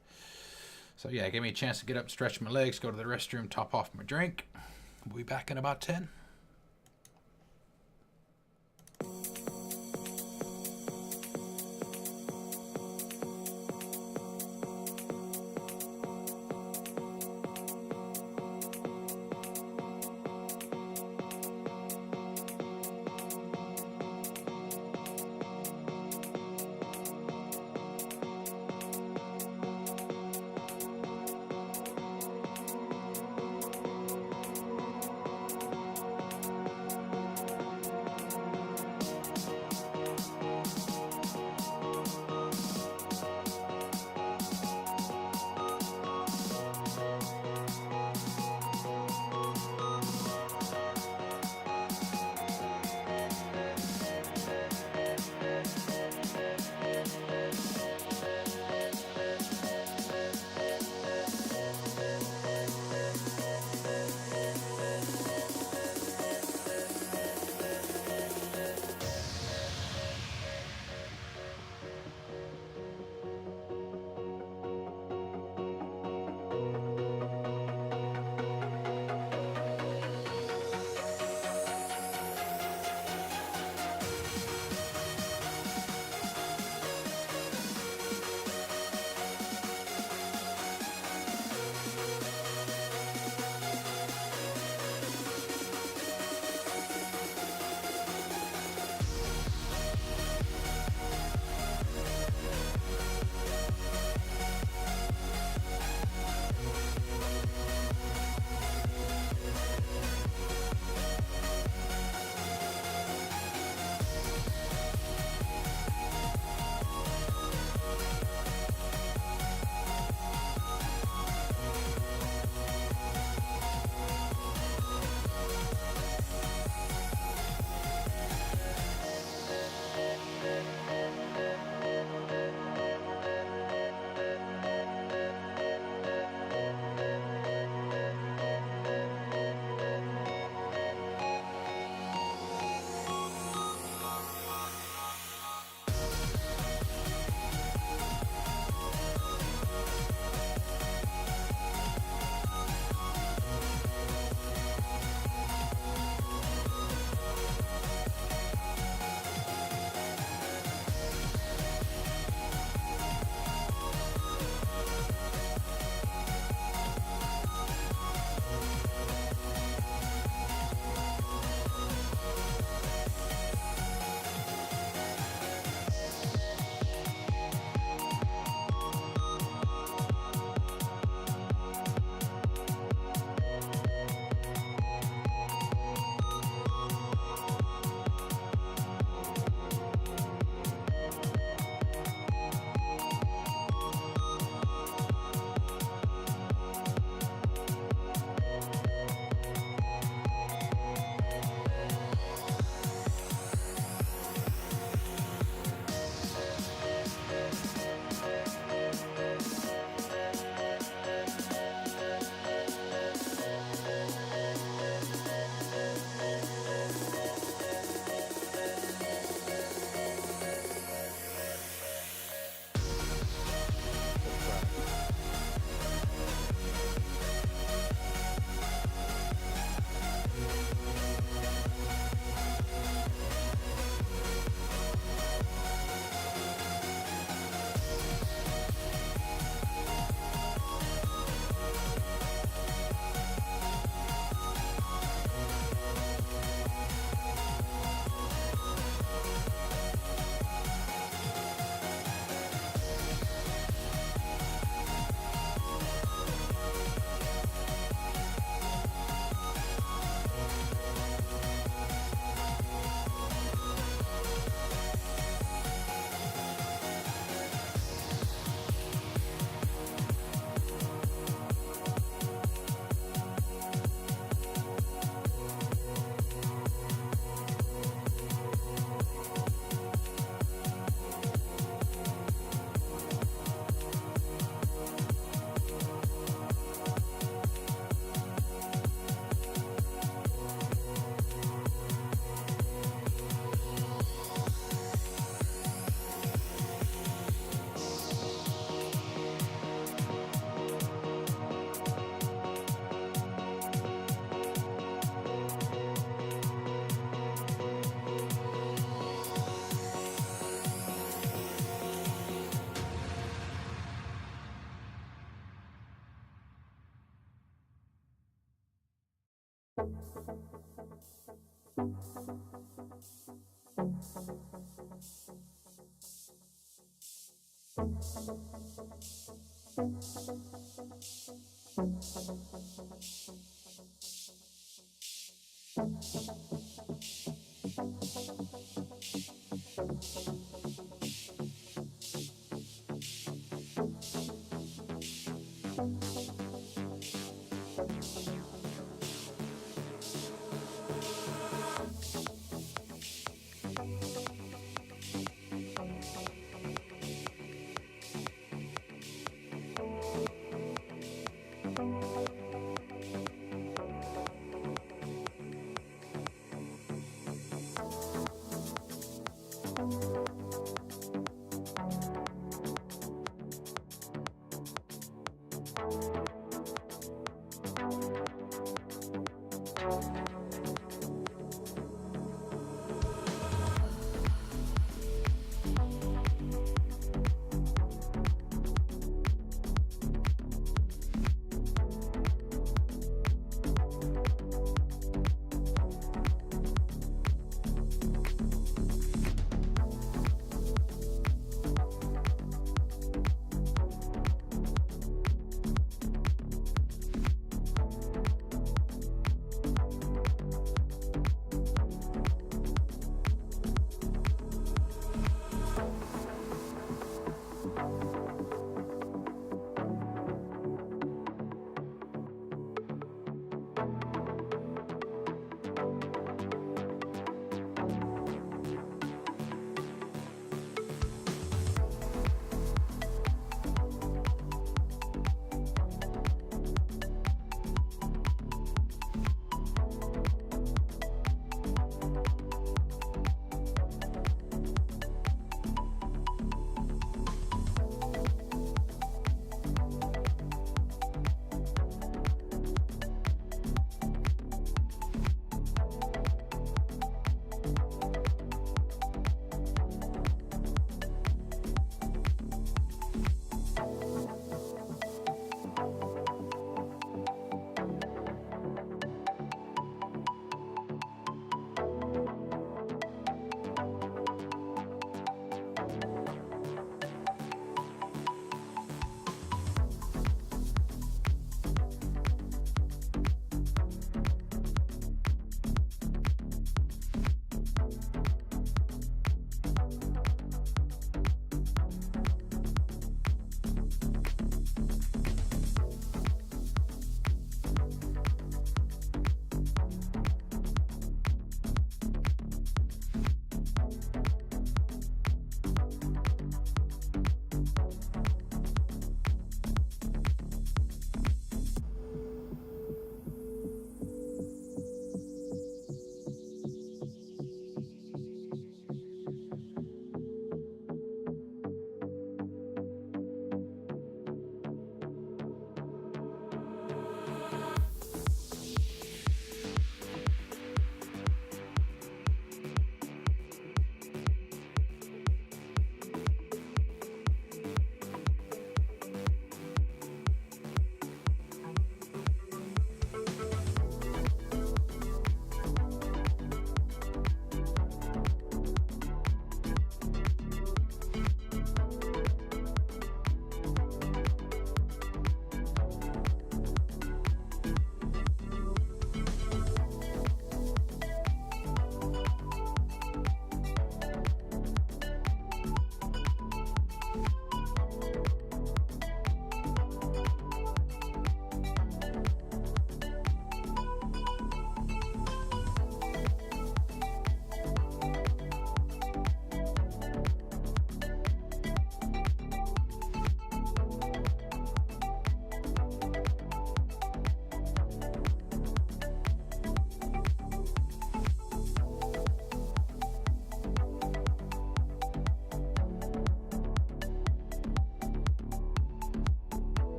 A: So yeah, give me a chance to get up, stretch my legs, go to the restroom, top off my drink. We'll be back in about 10.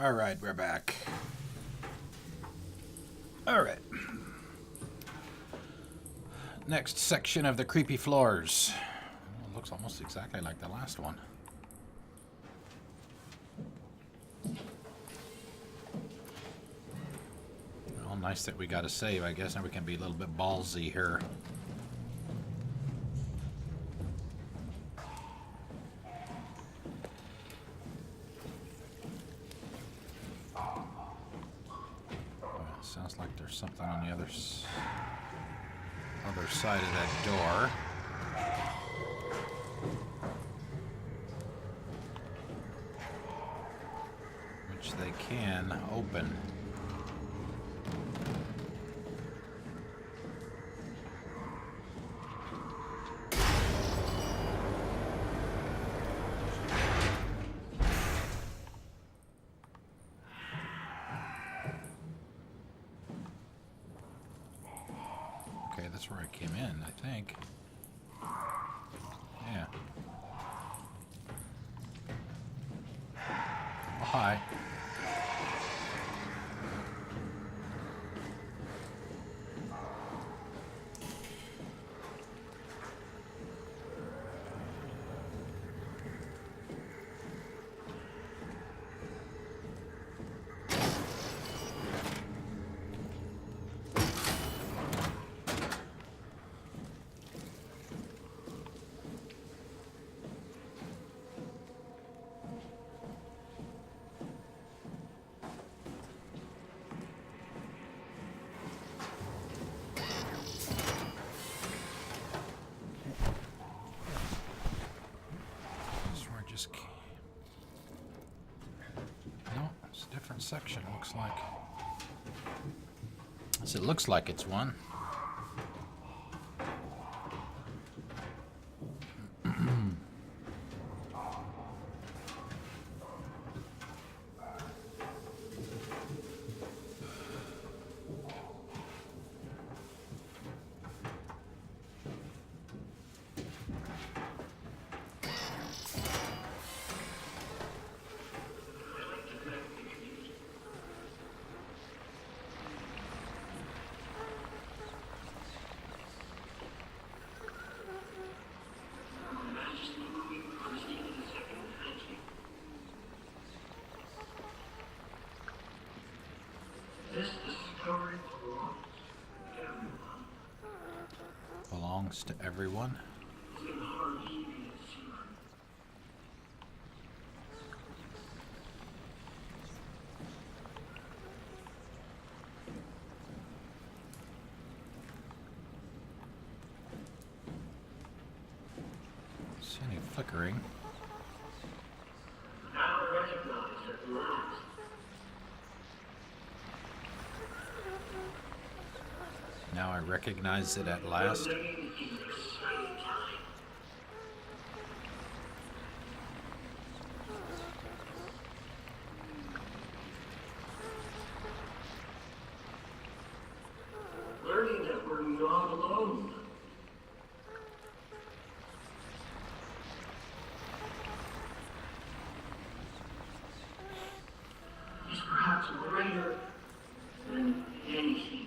A: All right, we're back. All right. Next section of the creepy floors. Well, it looks almost exactly like the last one. Well, nice that we got a save. I guess now we can be a little bit ballsy here. Sounds like there's something on the other side of that door. Which they can open. Okay, that's where I came in, I think. Yeah. Oh, hi. No, it's a different section, looks like. So it looks like it's one.
C: This discovery
A: Belongs to everyone. See any flickering?
C: now recognized at last.
A: Now I recognize it at last.
C: Living in exciting time. Learning that we're not alone. Is perhaps greater than anything.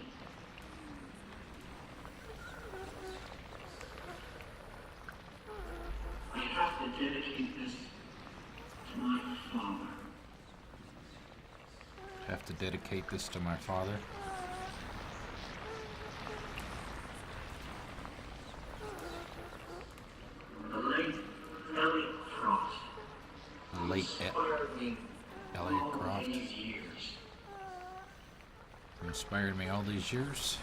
C: I have to dedicate this to my father.
A: Have to dedicate this to my father.
C: The late Elliot Frost.
A: Late
C: Inspired me
A: Elliot
C: all
A: Croft.
C: these years.
A: Inspired me all these years.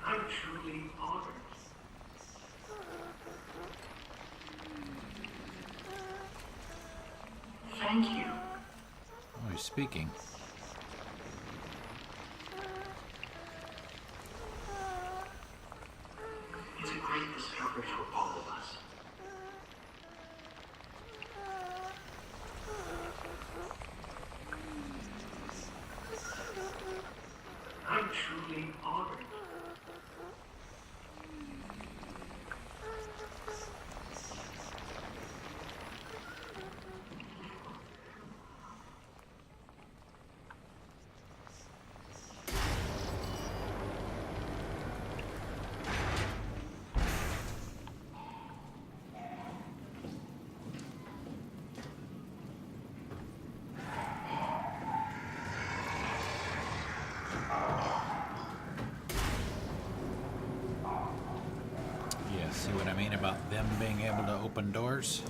C: I'm truly honored. Thank you.
A: Oh, he's speaking.
C: It's a great discovery for all of us. I'm truly honored.
A: See what I mean about them being able to open doors?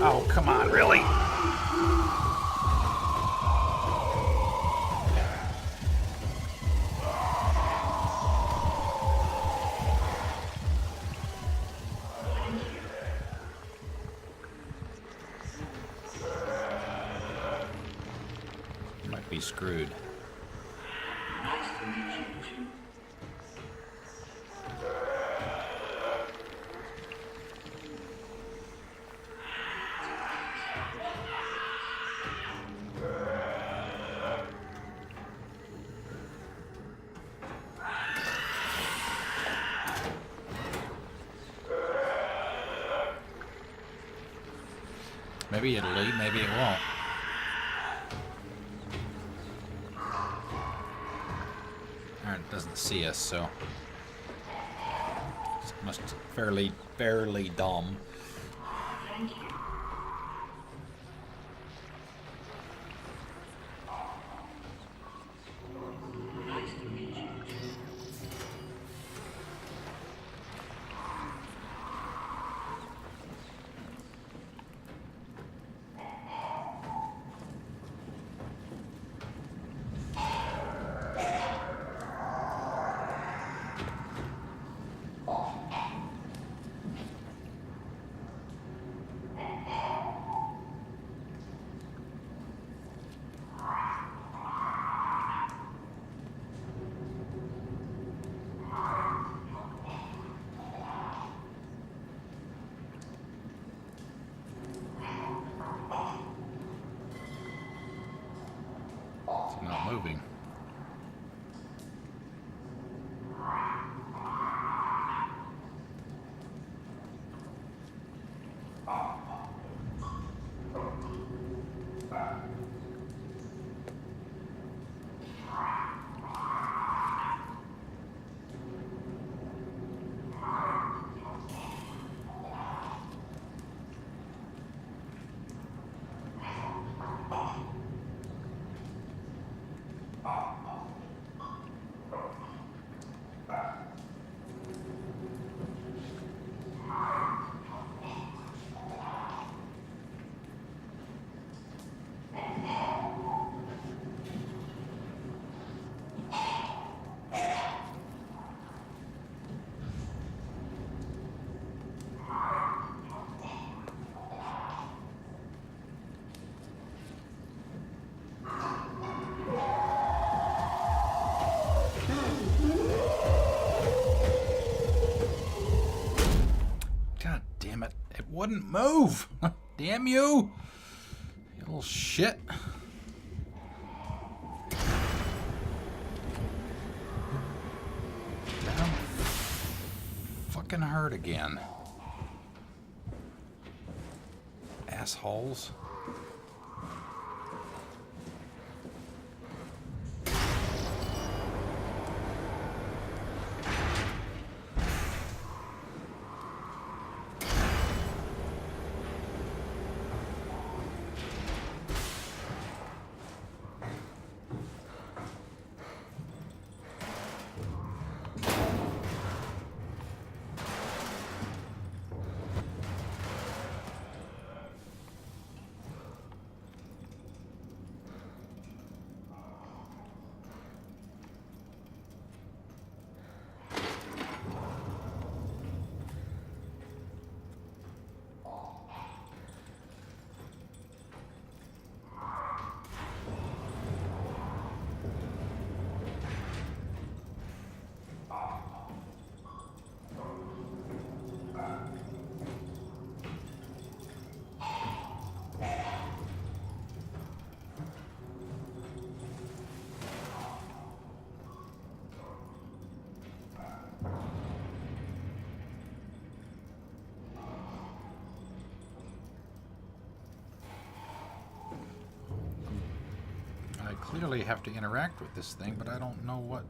A: Oh, come on, really? Might be screwed. Maybe it'll lead, maybe it won't. Alright, it doesn't see us, so it must fairly dumb. It's not moving. God damn it. It wouldn't move. Damn you. You little shit. Damn. Fucking hurt again. Assholes. I clearly have to interact with this thing, but I don't know what.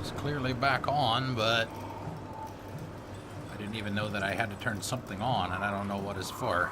A: It's clearly back on, but I didn't even know that I had to turn something on, and I don't know what it's for.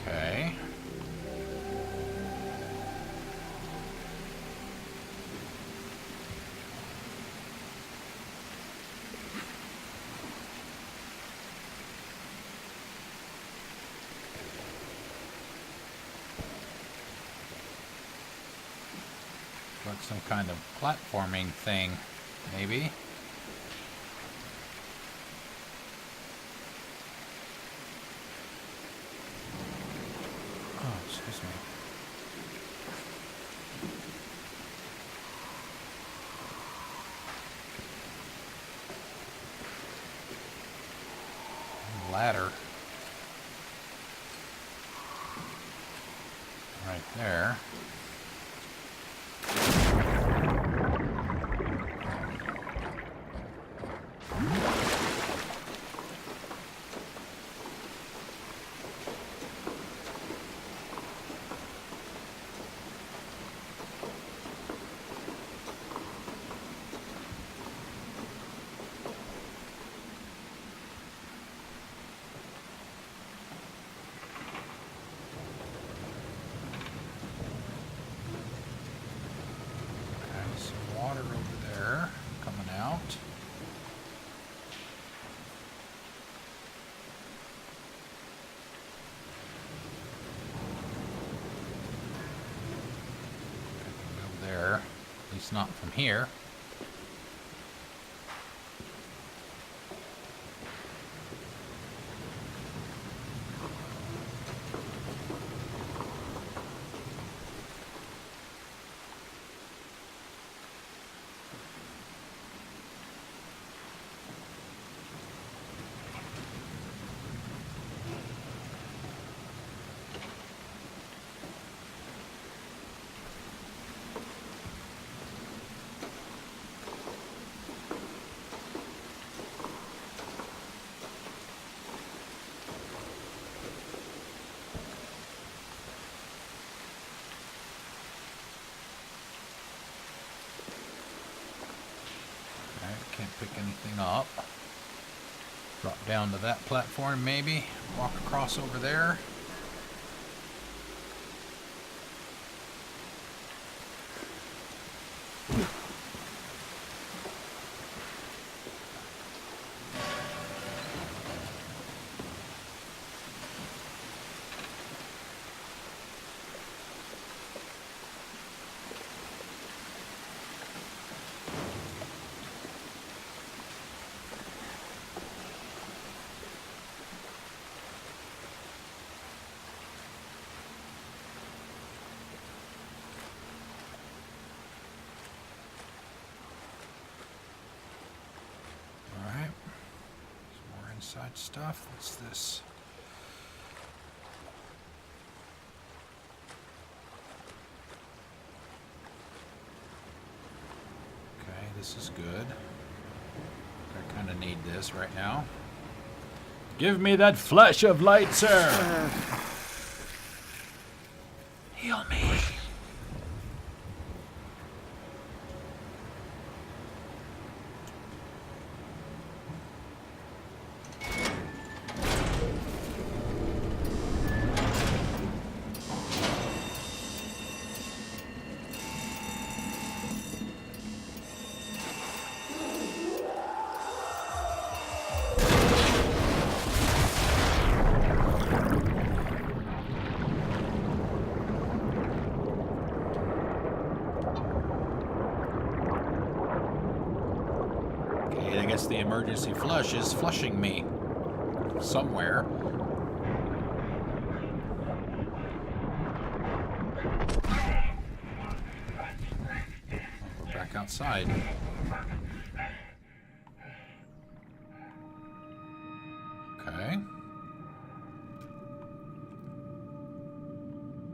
A: Okay. Like some kind of platforming thing, maybe. Oh, excuse me. Ladder. Right there. Water over there coming out. Over there, at least not from here. Can't pick anything up. Drop down to that platform maybe. Walk across over there. Side stuff. What's this? Okay, this is good. I kind of need this right now. Give me that flash of light, sir! Heal me. I guess the emergency flush is flushing me somewhere. We're back outside. Okay.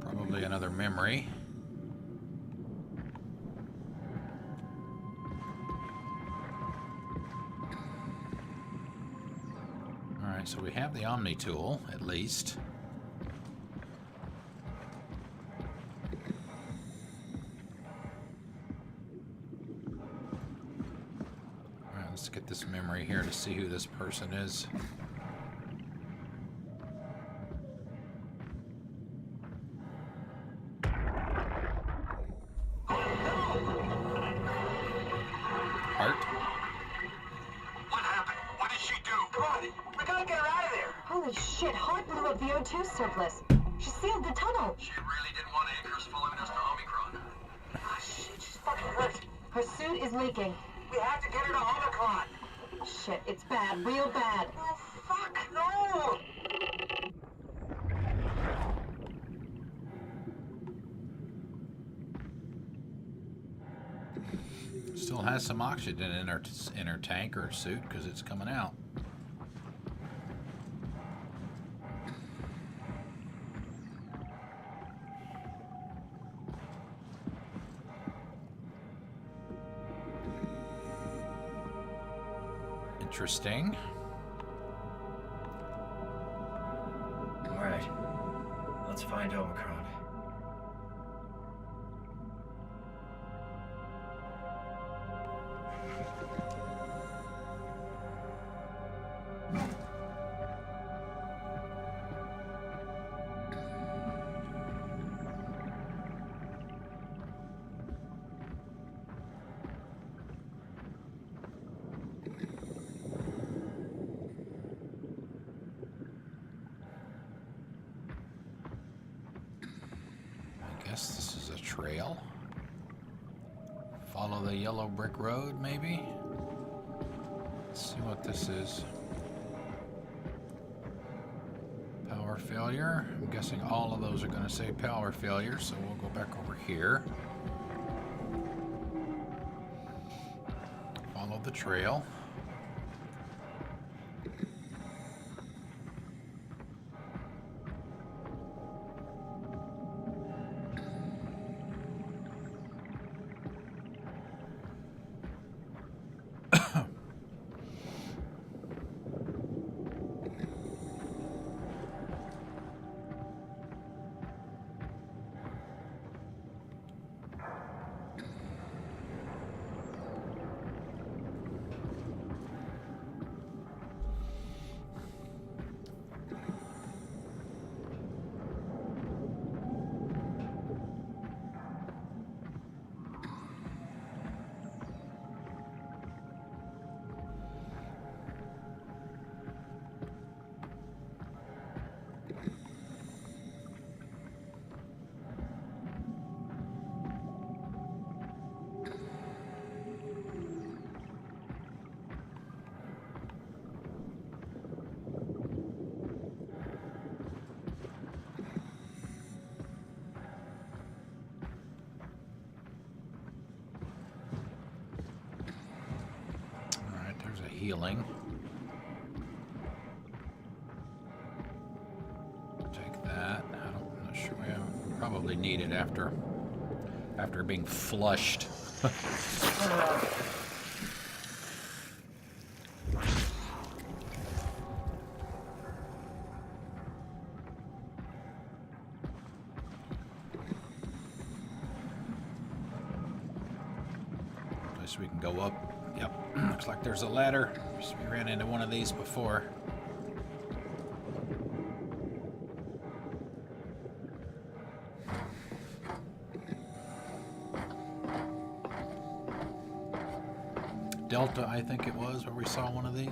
A: Probably another memory. So we have the Omni tool, at least. Alright, let's get this memory here to see who this person is.
G: Holy shit, Hart blew up the O2 surplus. She sealed the tunnel.
B: She really didn't want Acres following us to Omicron.
G: Ah, shit, she's fucking hurt. Her suit is leaking.
D: We have to get her to Omicron.
G: Shit, it's bad, real bad.
D: Oh, fuck, no!
A: Still has some oxygen in her tank or suit because it's coming out. Interesting.
B: All right, let's find Omicron.
A: This is a trail. Follow the yellow brick road, maybe? Let's see what this is. Power failure. I'm guessing all of those are going to say power failure, so we'll go back over here. Follow the trail. Healing. probably needed after being flushed. Guess we can go up. Yep, looks like there's a ladder. We ran into one of these before. Delta, I think it was, where we saw one of these.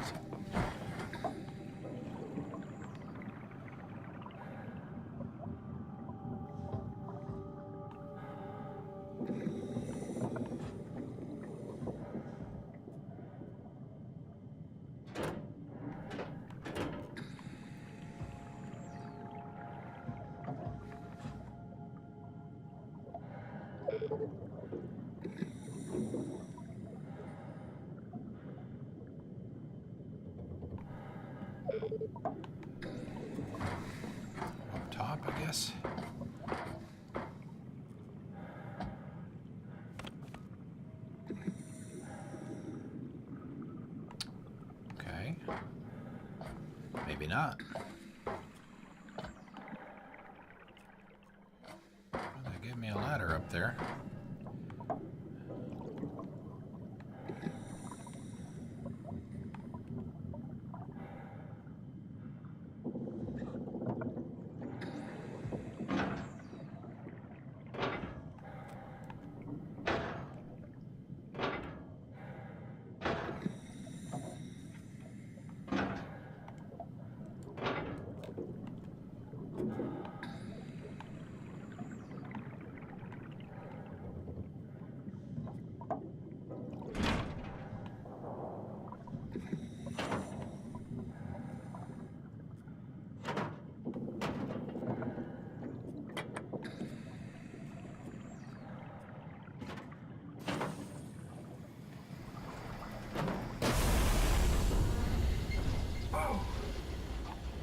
A: Up top, I guess. Okay. Maybe not. Well, they gave me a ladder up there.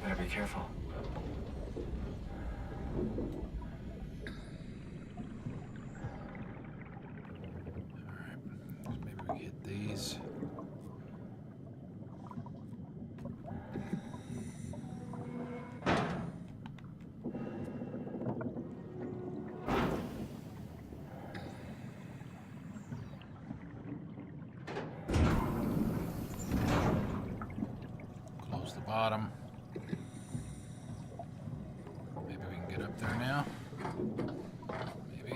E: Better be careful.
A: Alright, maybe we hit these. Close the bottom. Maybe we can get up there now. Maybe.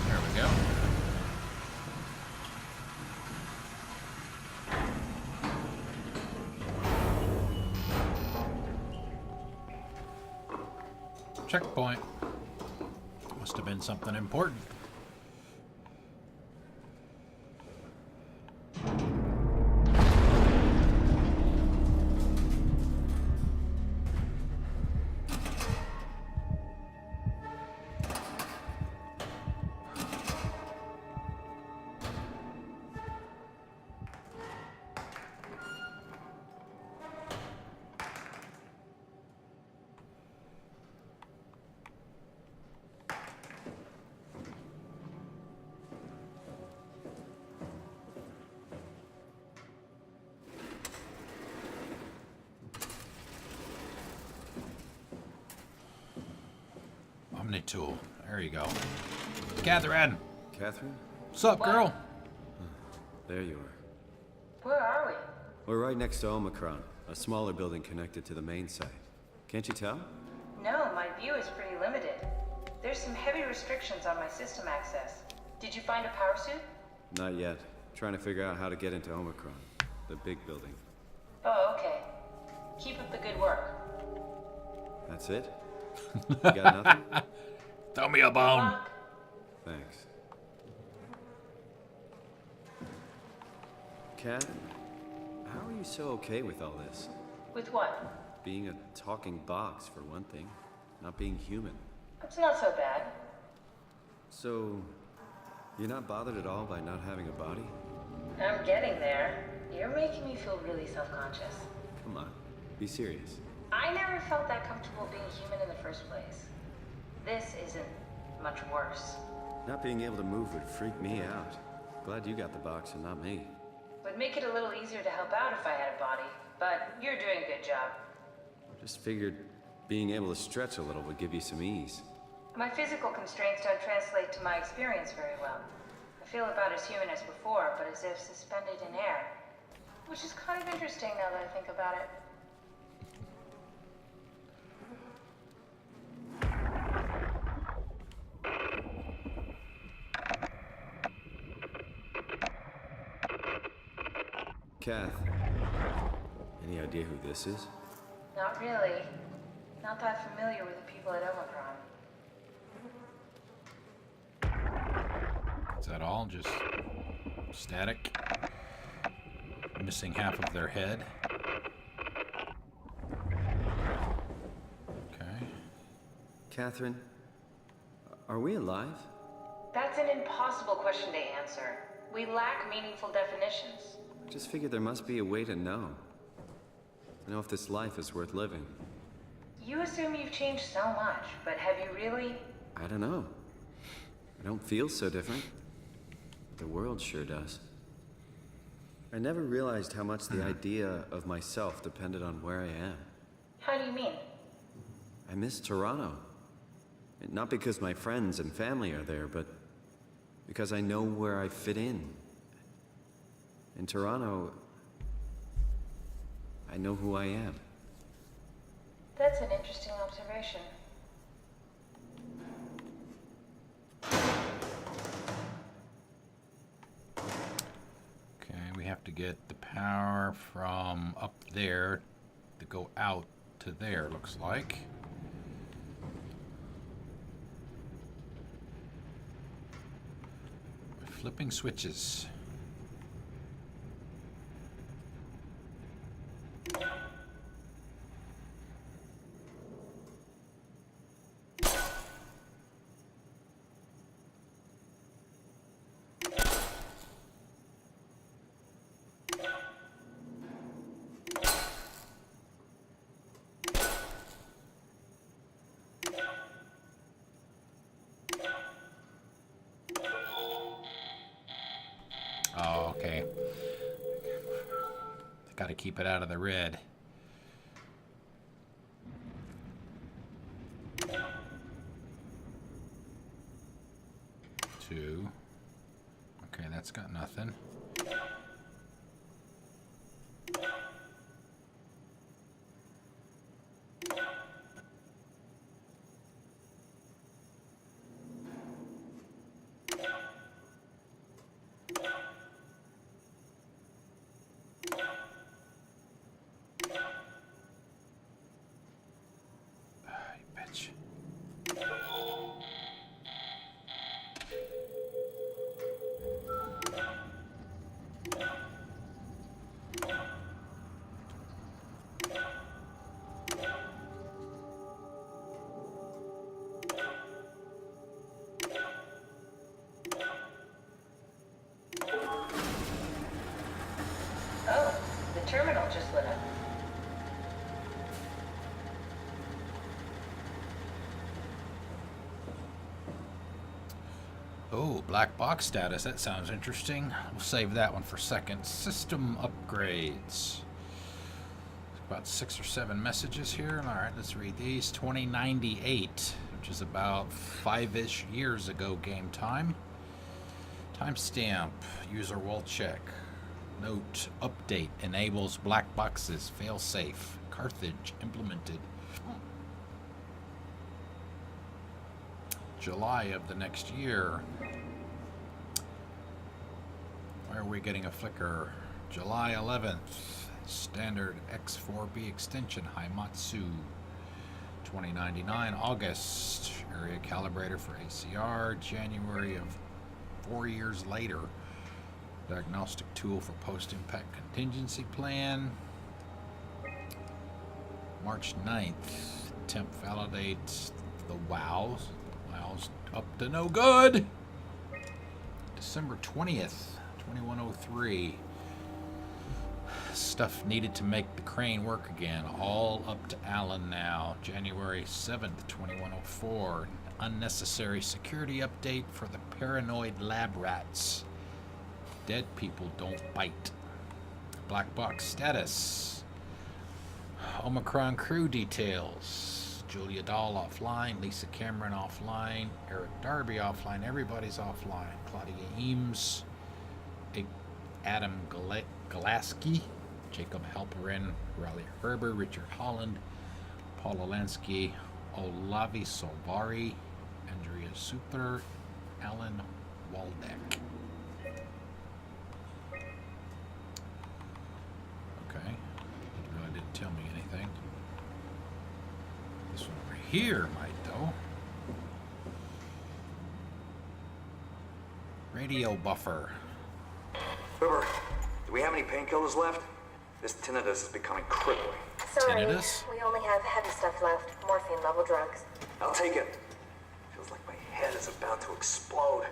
A: There we go. Checkpoint. Must have been something important. Tool. There you go. Catherine!
E: Catherine?
A: What's up, girl?
E: There you are.
G: Where are we?
E: We're right next to Omicron, a smaller building connected to the main site. Can't you tell?
H: No, my view is pretty limited. There's some heavy restrictions on my system access. Did you find a power suit?
E: Not yet. Trying to figure out how to get into Omicron, the big building.
H: Oh, okay. Keep up the good work.
E: That's it? You got nothing?
A: Throw me a bone.
E: Thanks. Kat, how are you so okay with all this?
H: With what?
E: Being a talking box, for one thing. Not being human.
H: It's not so bad.
E: So, you're not bothered at all by not having a body?
H: I'm getting there. You're making me feel really self-conscious.
E: Come on, be serious.
H: I never felt that comfortable being human in the first place. This isn't much worse.
E: Not being able to move would freak me out. Glad you got the box and not me.
H: Would make it a little easier to help out if I had a body, but you're doing a good job.
E: Just figured being able to stretch a little would give you some ease.
H: My physical constraints don't translate to my experience very well. I feel about as human as before, but as if suspended in air. Which is kind of interesting now that I think about it.
E: Kath, any idea who this is?
H: Not really. Not that familiar with the people at Omicron.
A: Is that all? Just static? Missing half of their head? Okay.
E: Catherine, are we alive?
H: That's an impossible question to answer. We lack meaningful definitions.
E: I just figured there must be a way to know. To know if this life is worth living.
H: You assume you've changed so much, but have you really?
E: I don't know. I don't feel so different. The world sure does. I never realized how much the idea of myself depended on where I am.
H: How do you mean?
E: I miss Toronto. Not because my friends and family are there, but because I know where I fit in. In Toronto, I know who I am.
H: That's an interesting observation.
A: Okay, we have to get the power from up there to go out to there, looks like. Flipping switches. Oh, okay. Got to keep it out of the red. Two. Okay, that's got nothing. Bitch.
H: Oh, the terminal just lit up.
A: Oh, black box status. That sounds interesting. We'll save that one for second. System upgrades. About 6 or 7 messages here. All right, let's read these. 2098, which is about 5-ish years ago game time. Timestamp. User will check. Note. Update. Enables black boxes. Fail safe. Carthage implemented. July of the next year. Where are we getting a flicker? July 11th. Standard X4B extension. Haimatsu. 2099. August. Area calibrator for ACR. January of 4 years later. Diagnostic tool for post-impact contingency plan. March 9th. Temp validates the WOWs. WOWs up to no good. December 20th, 2103. Stuff needed to make the crane work again. All up to Alan now. January 7th, 2104. Unnecessary security update for the paranoid lab rats. Dead people don't bite. Black box status. Omicron crew details. Julia Dahl offline. Lisa Cameron offline. Eric Darby offline. Everybody's offline. Claudia Eames. Adam Galaski. Jacob Halperin. Riley Herber. Richard Holland. Paul Olansky. Olavi Solvari. Andrea Suther. Alan Waldeck. Okay. It really didn't tell me anything. This one over here might, though. Radio buffer.
I: River, do we have any painkillers left? This tinnitus is becoming crippling.
G: Sorry,
A: Tinnitus?
G: we only have heavy stuff left. Morphine level drugs.
I: I'll take it. Feels like my head is about to explode.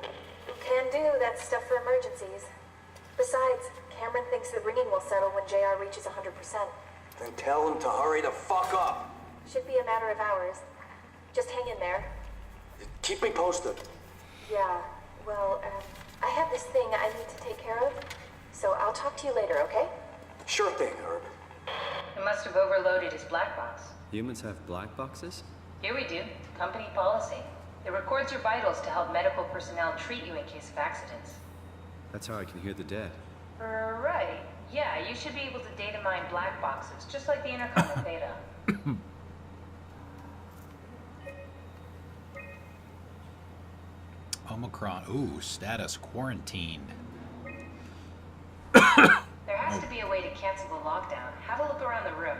G: Can do. That's stuff for emergencies. Besides, Cameron thinks the ringing will settle when JR reaches 100%.
I: Then tell him to hurry the fuck up.
G: Should be a matter of hours. Just hang in there.
I: Keep me posted.
G: Yeah, well, I have this thing I need to take care of, so I'll talk to you later, okay?
I: Sure thing, Herb.
H: He must have overloaded his black box.
E: Humans have black boxes?
H: Here we do. Company policy. It records your vitals to help medical personnel treat you in case of accidents.
E: That's how I can hear the dead.
H: Right. Yeah, you should be able to data mine black boxes, just like the intercom in Theta.
A: Omicron. Ooh, status quarantined.
H: There has to be a way to cancel the lockdown. Have a look around the room.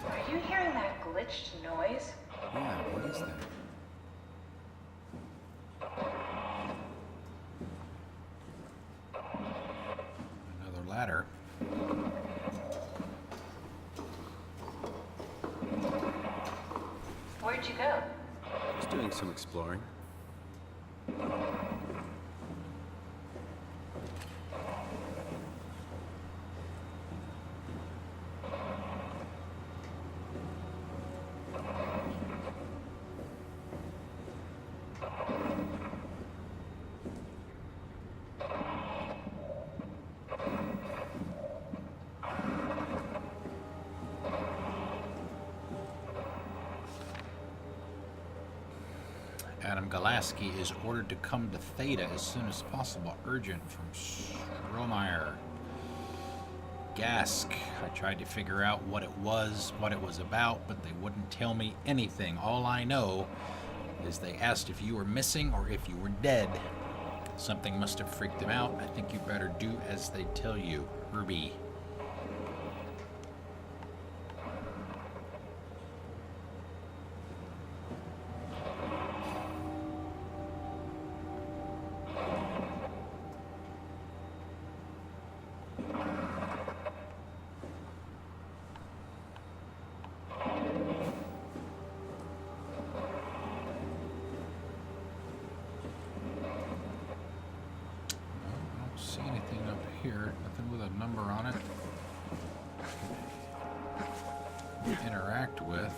H: Are you hearing that glitched noise?
E: Yeah, what is that?
A: Another ladder.
H: Where'd you go?
E: Just doing some exploring.
A: Adam Galaski is ordered to come to Theta as soon as possible. Urgent from Strohmeyer. Gask. I tried to figure out what it was about, but they wouldn't tell me anything. All I know is they asked if you were missing or if you were dead. Something must have freaked them out. I think you better do as they tell you. Herbie. Here, nothing with a number on it. Interact with.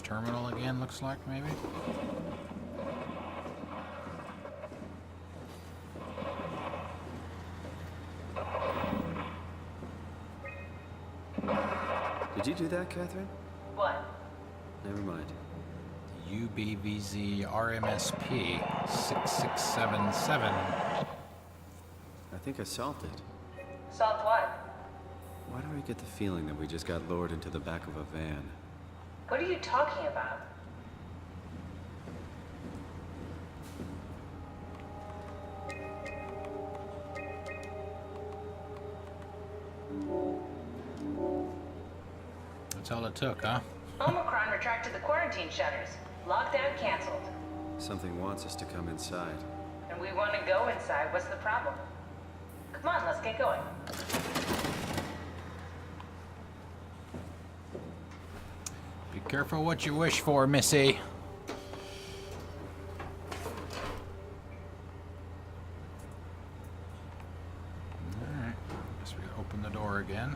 A: Terminal again, looks like, maybe.
E: Did you do that, Catherine?
H: What?
E: Never mind.
A: UBVZ RMSP 6677.
E: think I solved it.
H: Solved what?
E: Why do I get the feeling that we just got lowered into the back of a van?
H: What are you talking about?
A: That's all it took, huh?
H: Omicron retracted the quarantine shutters. Lockdown canceled.
E: Something wants us to come inside.
H: And we want to go inside. What's the problem? Come on, let's get going.
A: Be careful what you wish for, Missy. Alright, guess we open the door again.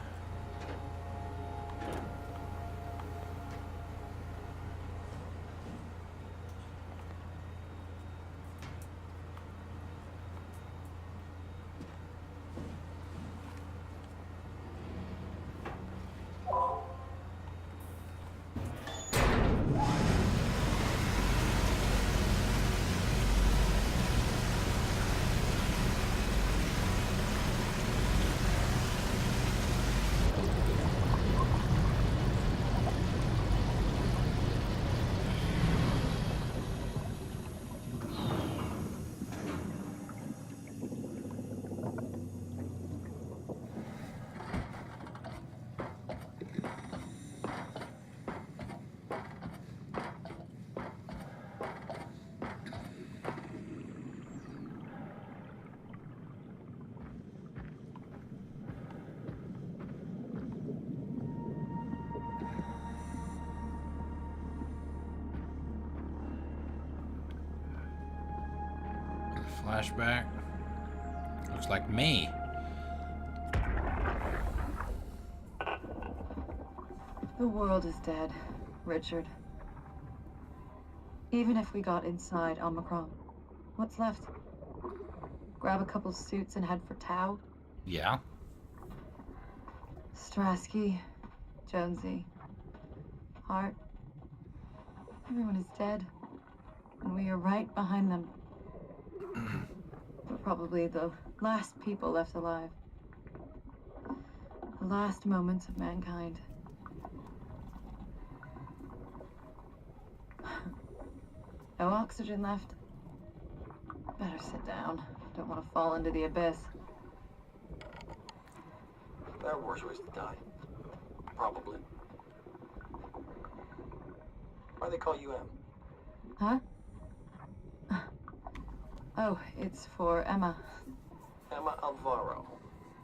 A: Flashback. Looks like me.
J: The world is dead, Richard. Even if we got inside Omicron, what's left? Grab a couple suits and head for Tau?
A: Yeah.
J: Strasky, Jonesy, Hart. Everyone is dead. And we are right behind them. We're probably the last people left alive. The last moments of mankind. No oxygen left. Better sit down. Don't want to fall into the abyss.
K: There are worse ways to die. Probably. Why they call you M?
J: Huh? Oh, it's for Emma.
K: Emma Alvaro.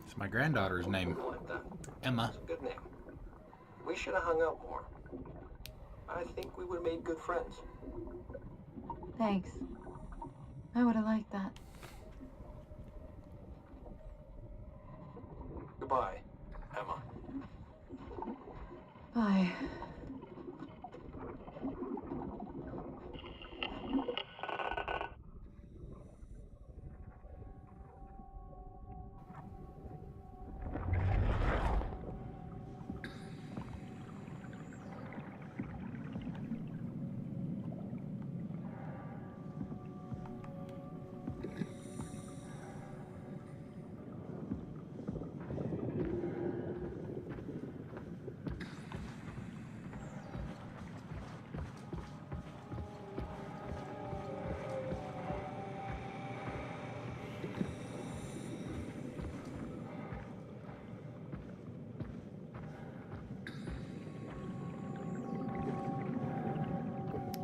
A: It's my granddaughter's name.
K: I like that.
A: Emma.
K: It's a good name. We should have hung out more. I think we would have made good friends.
J: Thanks. I would have liked that.
K: Goodbye, Emma.
J: Bye.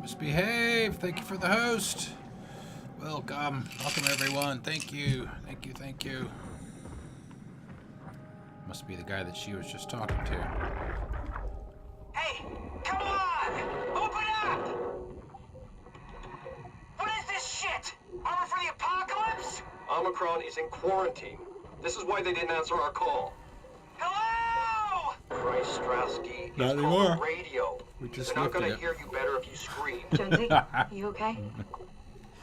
A: Misbehave. Thank you for the host. Welcome. Welcome, everyone. Thank you. Thank you. Thank you. Must be the guy that she was just talking to.
D: Hey, come on! Open up! What is this shit? Armor for the apocalypse?
K: Omicron is in quarantine. This is why they didn't answer our call.
D: Hello?
K: Christ, Strasky,
A: Not
K: it's
A: anymore.
K: called radio.
A: We just
K: They're not
A: lifted
K: gonna
A: it.
K: hear you better if you scream.
J: Jonesy, you okay?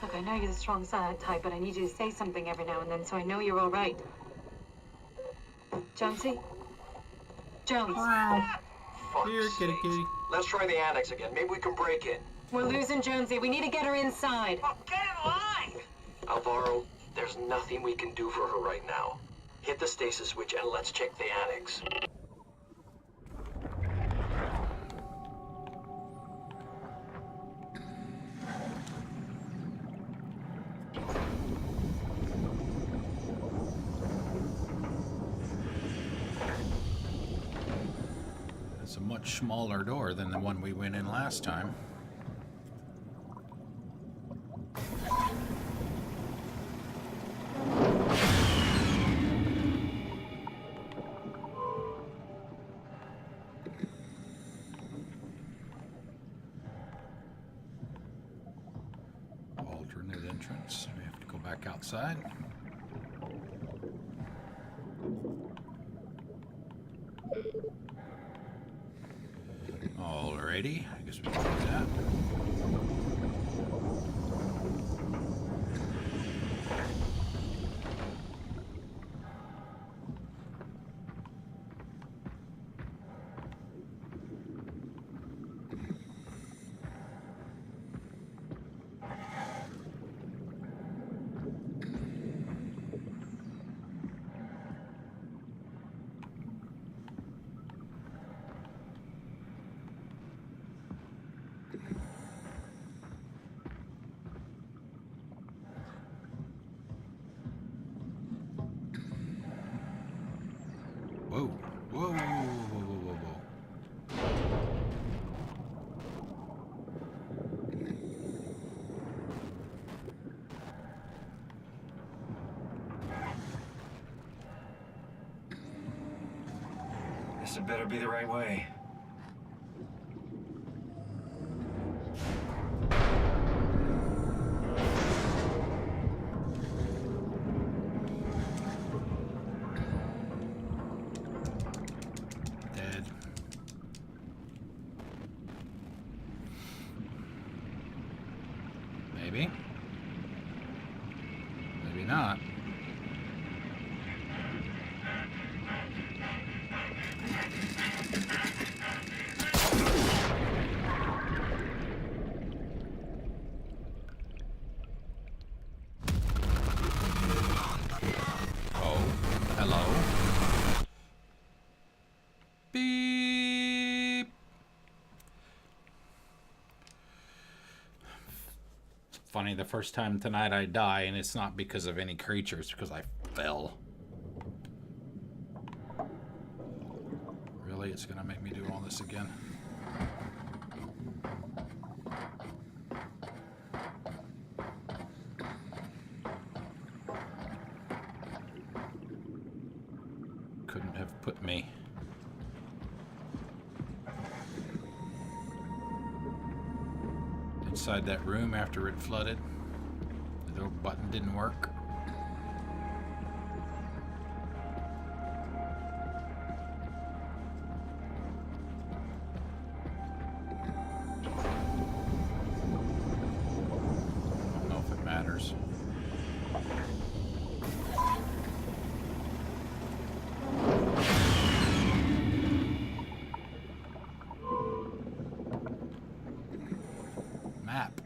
J: Look, I know you're the strong silent type, but I need you to say something every now and then so I know you're all right. Jonesy? Jones.
K: Fuck's
A: Here, kitty,
K: sakes.
A: kitty.
K: Let's try the annex again. Maybe we can break in.
J: We're losing Jonesy. We need to get her inside.
D: Well, get in line!
K: Alvaro, There's nothing we can do for her right now. Hit the stasis switch and let's check the annex.
A: It's a much smaller door than the one we went in last time. Alternate entrance. We have to go back outside. Alrighty, I guess we can do that. Whoa, whoa, whoa, whoa, whoa, whoa, whoa.
E: This had better be the right way.
A: Dead. Maybe. Maybe not. Oh, hello. Beep. Funny, the first time tonight I die, and it's not because of any creatures, because I fell. Really? It's gonna make me do all this again? Couldn't have put me. Inside that room after it flooded. The little button didn't work. I don't know if it matters. Map.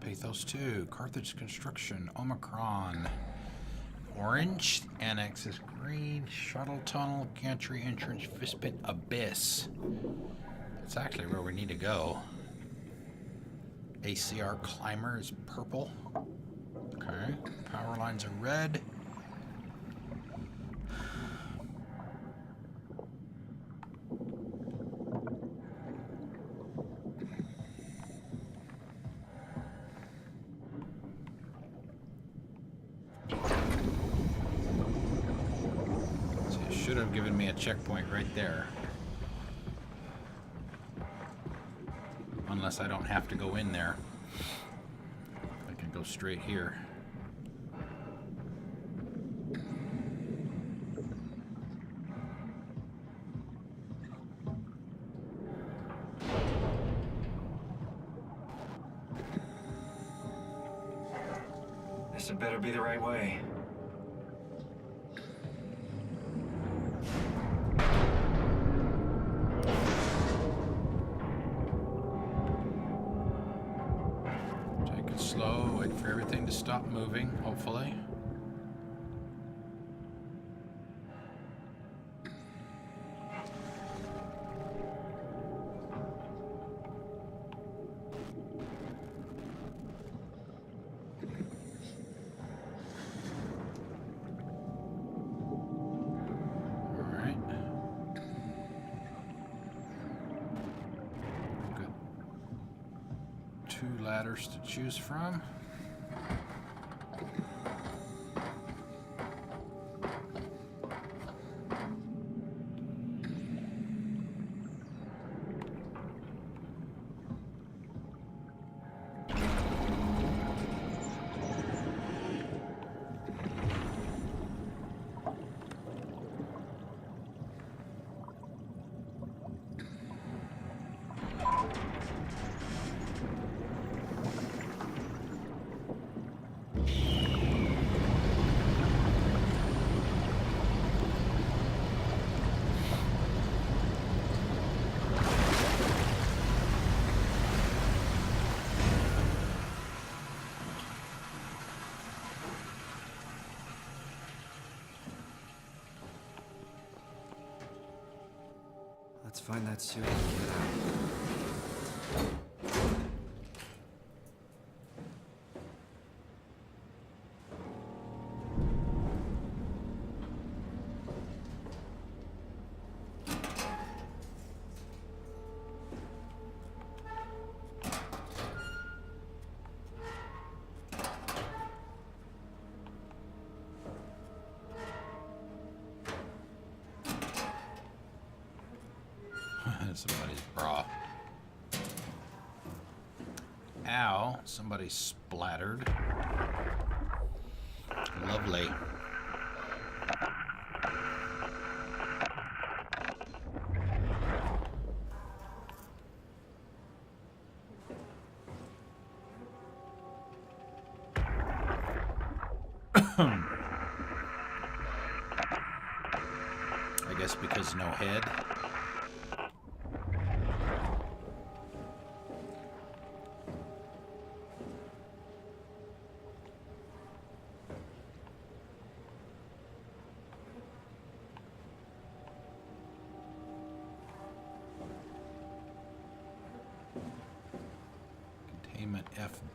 A: Pathos 2, Carthage Construction, Omicron. Orange, Annex is green, Shuttle Tunnel, Gantry Entrance, Fistpit Abyss. That's actually where we need to go. ACR Climber is purple. Okay, power lines are red. Should have given me a checkpoint right there. Unless I don't have to go in there. I can go straight here.
E: This had better be the right way.
A: Take it slow. for everything to stop moving, hopefully. Ladders to choose from.
E: Let's find that suit and get out.
A: Somebody's bra. Ow, somebody splattered. Lovely. I guess because no head.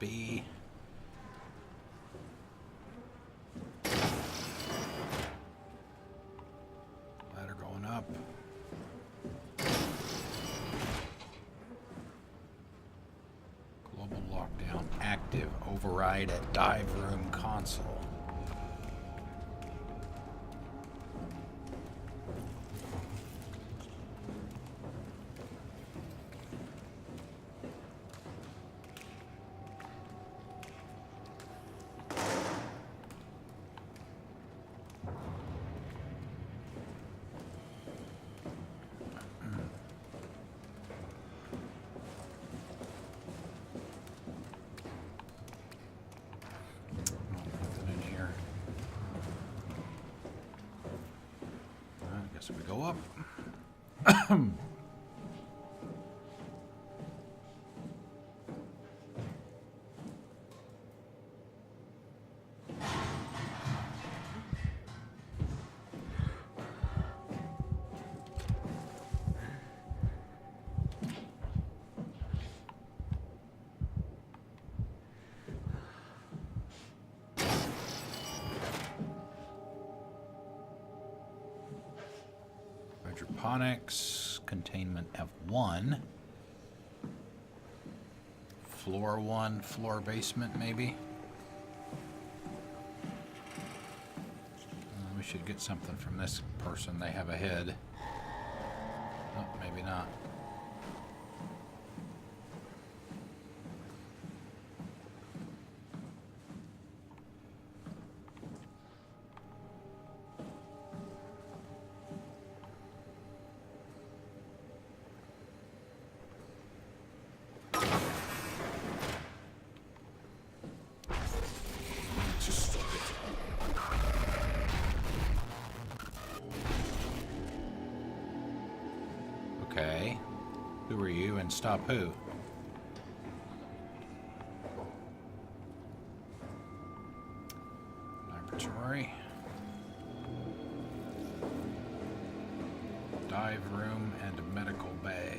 A: FB. Ladder going up. Global lockdown active. Override at dive room console. So we go up. Hydroponics, containment F1, floor 1, floor basement maybe. We should get something from this person. They have a head. Oh, maybe not. Okay. Who are you and stop who? sorry. Dive room and medical bay.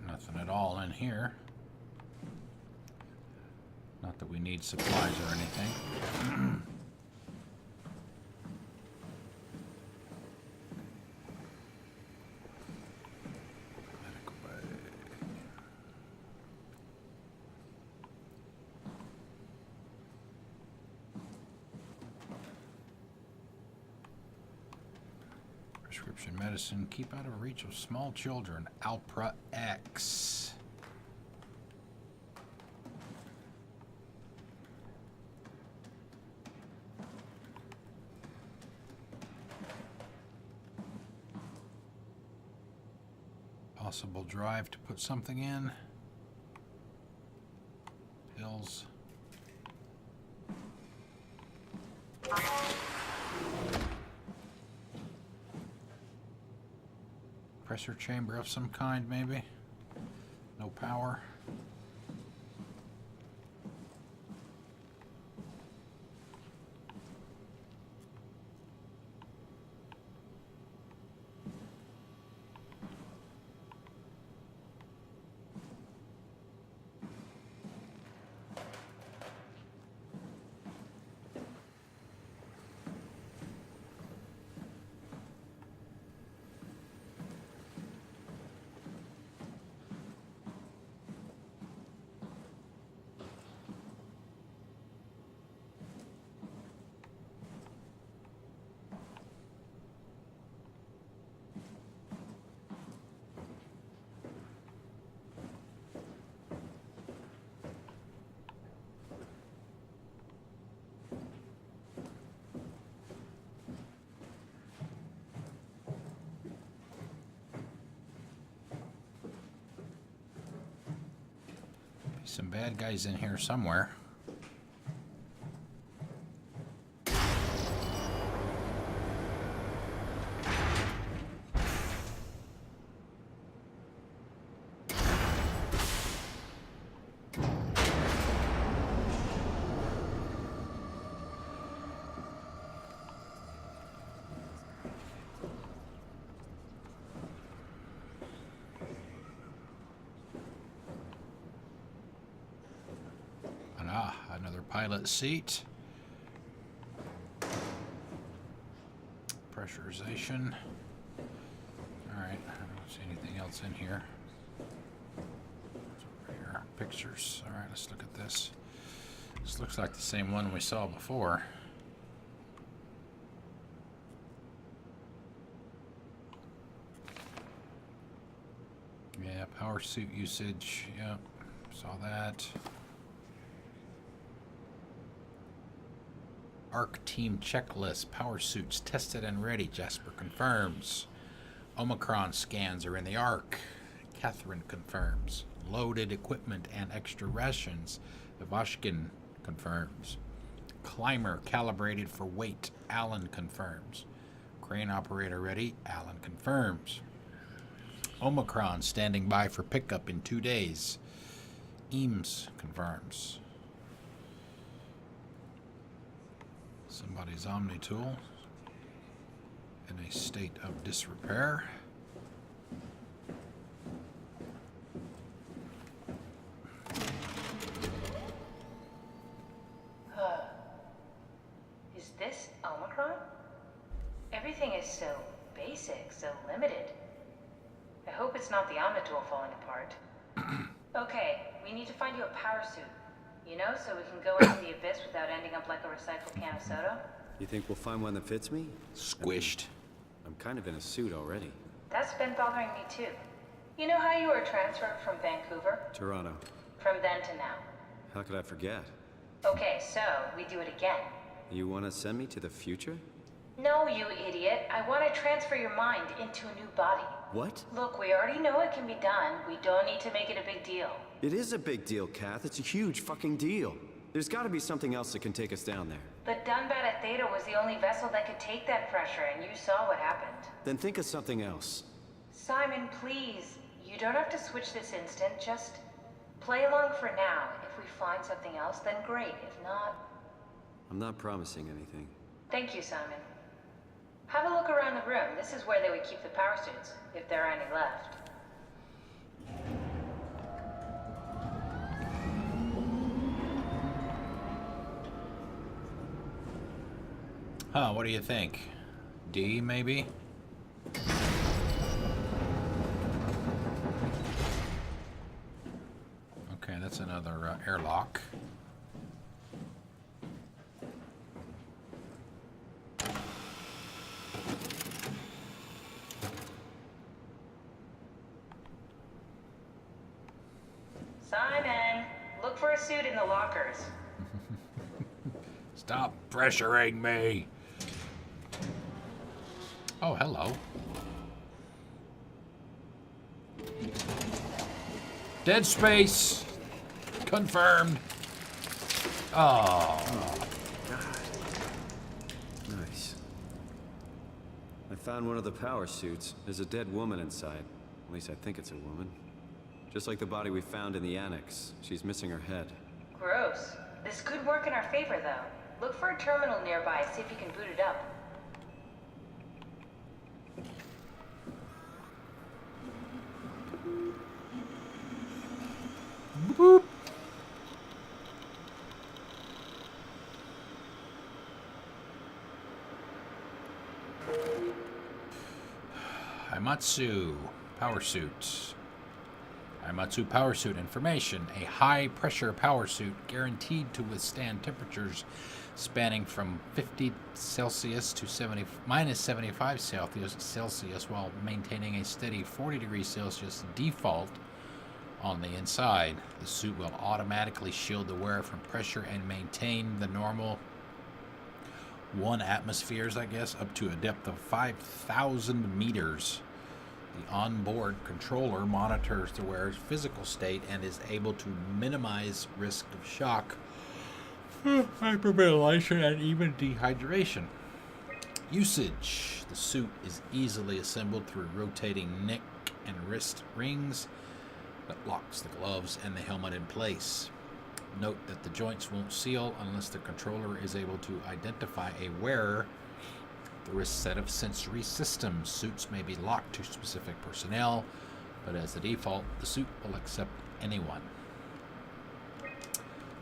A: Nothing at all in here. Not that we need supplies or anything. Medical bay. Prescription medicine. Keep out of reach of small children. Alpra X. Possible drive to put something in. Pills. Pressure chamber of some kind, maybe. No power. Some bad guys in here somewhere. Another pilot seat. Pressurization. Alright, I don't see anything else in here. What's over here? Pictures. Alright, let's look at this. This looks like the same one we saw before. Yeah, power suit usage. Yep, saw that. ARC team checklist. Power suits tested and ready. Jasper confirms. Omicron scans are in the ARC. Catherine confirms. Loaded equipment and extra rations. Ivashkin confirms. Climber calibrated for weight. Allen confirms. Crane operator ready. Allen confirms. Omicron standing by for pickup in 2 days. Eames confirms. Somebody's Omni tool in a state of disrepair.
H: Is this Omicron? Everything is so basic, so limited. I hope it's not the Omnitool falling apart. Okay, we need to find you a power suit. You know, so we can go into the abyss without ending up like a recycled can of soda.
E: You think we'll find one that fits me?
A: Squished.
E: I'm kind of in a suit already.
H: That's been bothering me too. You know how you were transferred from Vancouver?
E: Toronto.
H: From then to now.
E: How could I forget?
H: Okay, so we do it again.
E: You want to send me to the future?
H: No, you idiot. I want to transfer your mind into a new body.
E: What?
H: Look, we already know it can be done. We don't need to make it a big deal.
E: It is a big deal, Kath. It's a huge fucking deal. There's gotta be something else that can take us down there.
H: The Dunbat at Theta was the only vessel that could take that pressure, and you saw what happened.
E: Then think of something else.
H: Simon, please. You don't have to switch this instant. Just play along for now. If we find something else, then great. If not...
E: I'm not promising anything.
H: Thank you, Simon. Have a look around the room. This is where they would keep the power suits, if there are any left.
A: Huh, what do you think? D, maybe? Okay, that's another airlock.
H: Simon, look for a suit in the lockers.
A: Stop pressuring me. Oh, hello. Dead space. Confirmed. Oh.
E: Nice. I found one of the power suits. There's a dead woman inside. At least I think it's a woman. Just like the body we found in the annex. She's missing her head.
H: Gross. This could work in our favor, though. Look for a terminal nearby, see if you can boot it up.
A: Boop. Haimatsu power suit. Haimatsu power suit information. A high pressure power suit guaranteed to withstand temperatures spanning from 50 Celsius to minus 75 Celsius while maintaining a steady 40 degrees Celsius default on the inside. The suit will automatically shield the wearer from pressure and maintain the normal 1 atmospheres, I guess, up to a depth of 5,000 meters. The onboard controller monitors the wearer's physical state and is able to minimize risk of shock, hyperventilation, and even dehydration. Usage. The suit is easily assembled through rotating neck and wrist rings that locks the gloves and the helmet in place. Note that the joints won't seal unless the controller is able to identify a wearer through a set of sensory systems. Suits may be locked to specific personnel, but as the default, the suit will accept anyone.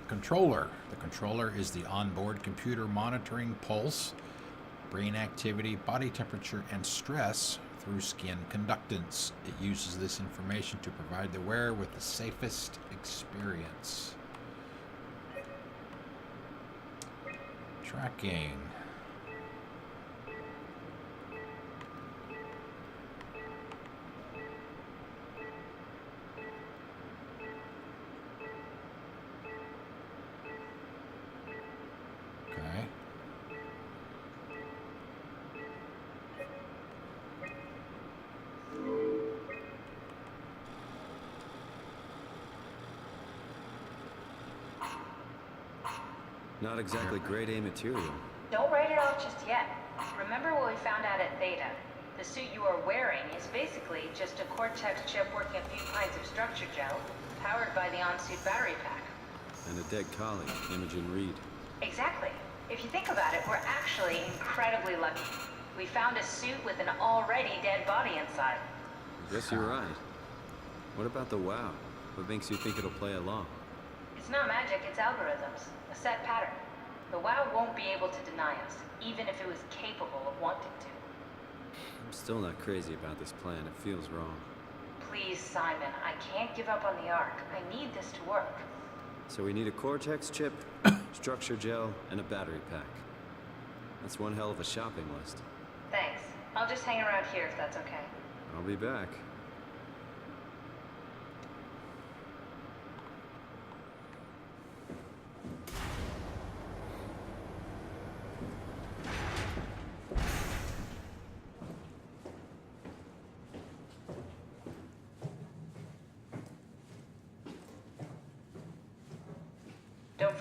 A: Controller. The controller is the onboard computer monitoring pulse, brain activity, body temperature, and stress through skin conductance. It uses this information to provide the wearer with the safest experience. Tracking. Okay.
E: Not exactly grade A material.
H: Don't write it off just yet. Remember what we found out at Theta? The suit you are wearing is basically just a Cortex chip working a few pints of structure gel, powered by the on-suit battery pack.
E: And a dead colleague, Imogen Reed.
H: Exactly. If you think about it, we're actually incredibly lucky. We found a suit with an already dead body inside.
E: I guess you're right. What about the WoW? What makes you think it'll play along?
H: It's not magic, it's algorithms. A set pattern. The WoW won't be able to deny us, even if it was capable of wanting to.
E: I'm still not crazy about this plan. It feels wrong.
H: Please, Simon, I can't give up on the Ark. I need this to work.
E: So we need a Cortex chip, structure gel, and a battery pack. That's one hell of a shopping list.
H: Thanks. I'll just hang around here if that's okay.
E: I'll be back.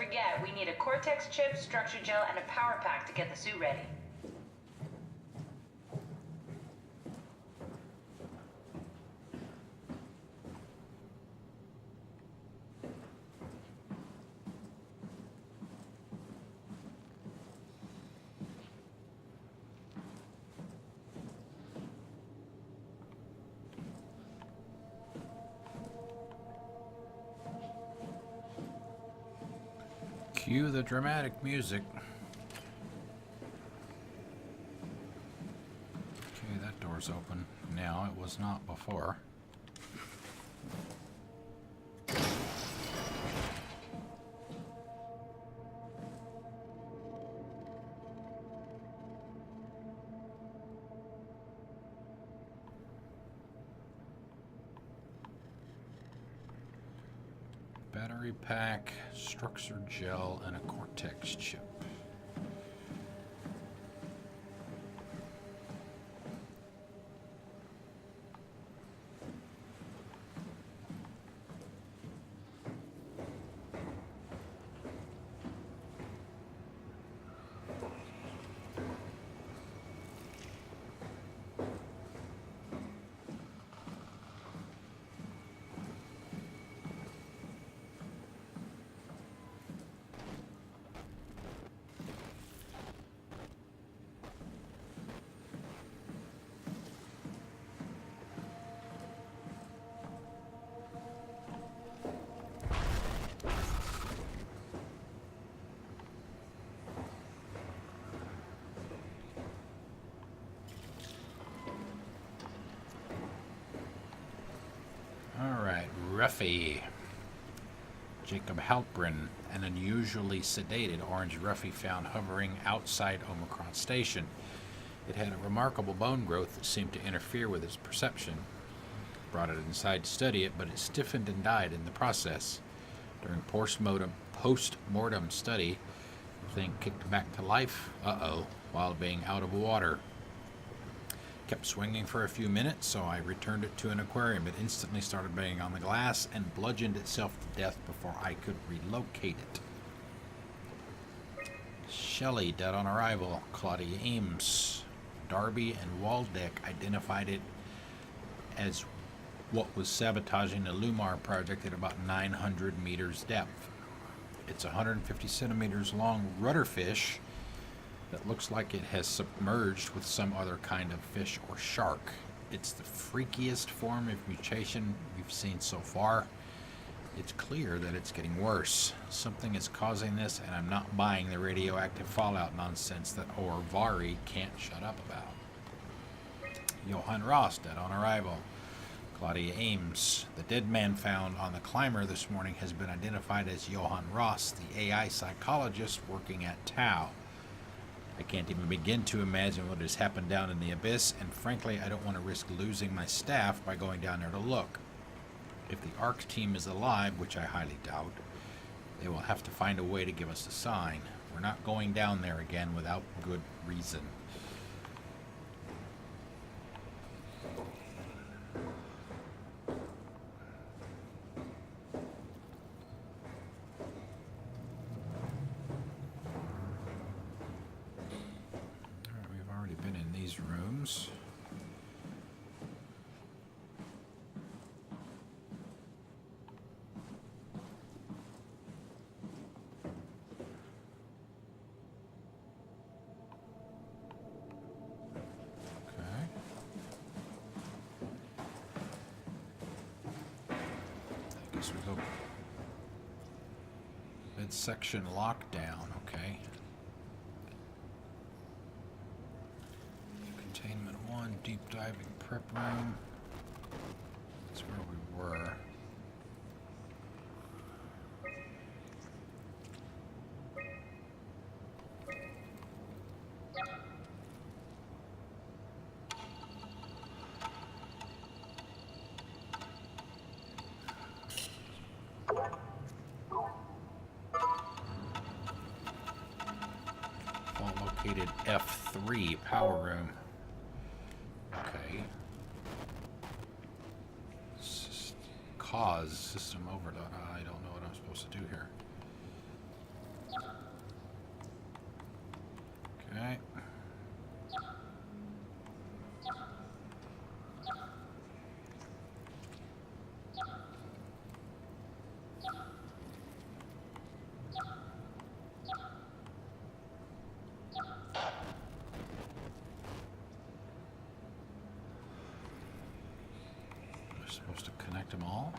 H: forget, we need a cortex chip, structure gel, and a power pack to get the suit ready.
A: Cue the dramatic music. Okay, that door's open now. It was not before. Battery pack, structure gel, and a cortex chip. Ruffy. Jacob Halprin, an unusually sedated orange Ruffy found hovering outside Omicron Station. It had a remarkable bone growth that seemed to interfere with its perception. Brought it inside to study it, but it stiffened and died in the process. During post-mortem study, the thing kicked back to life, while being out of water. Kept swinging for a few minutes, so I returned it to an aquarium. It instantly started banging on the glass and bludgeoned itself to death before I could relocate it. Shelley, dead on arrival. Claudia Ames. Darby and Waldeck identified it as what was sabotaging the Lumar project at about 900 meters depth. It's 150 centimeters long rudderfish that looks like it has submerged with some other kind of fish or shark. It's the freakiest form of mutation we've seen so far. It's clear that it's getting worse. Something is causing this, and I'm not buying the radioactive fallout nonsense that Orvari can't shut up about. Johann Ross, dead on arrival. Claudia Ames. The dead man found on the climber this morning has been identified as Johann Ross, the AI psychologist working at Tau. I can't even begin to imagine what has happened down in the abyss, and frankly, I don't want to risk losing my staff by going down there to look. If the ARC team is alive, which I highly doubt, they will have to find a way to give us a sign. We're not going down there again without good reason. Rooms. Okay. I guess we go midsection lockdown. Okay. Containment 1, deep diving prep room. That's where we were. Vault located F3, power room. Okay. Cause system overload. I don't know what I'm supposed to do here. Collect them all.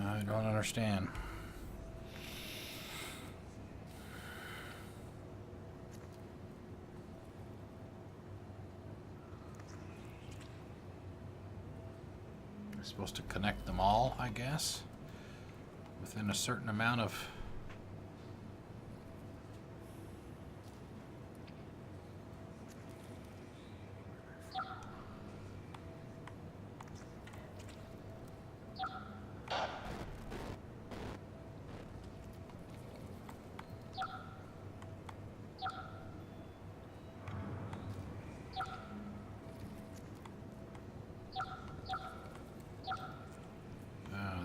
A: I don't understand. I'm supposed to connect them all, I guess, within a certain amount of...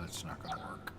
A: It's not going to work.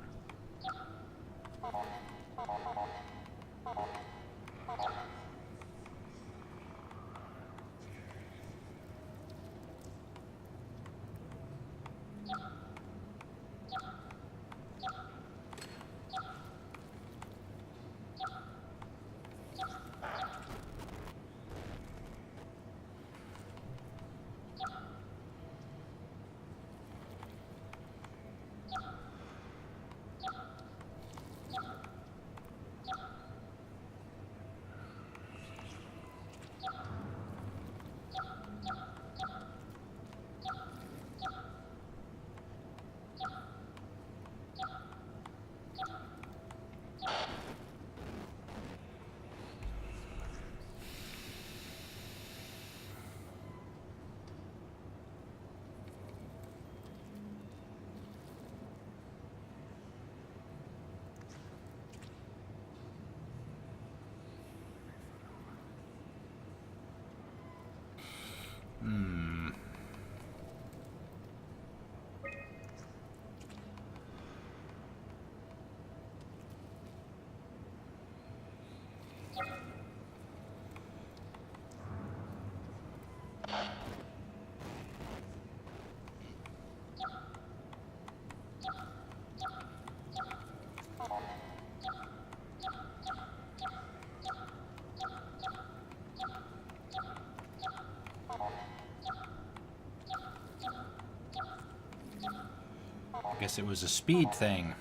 A: I guess it was a speed thing.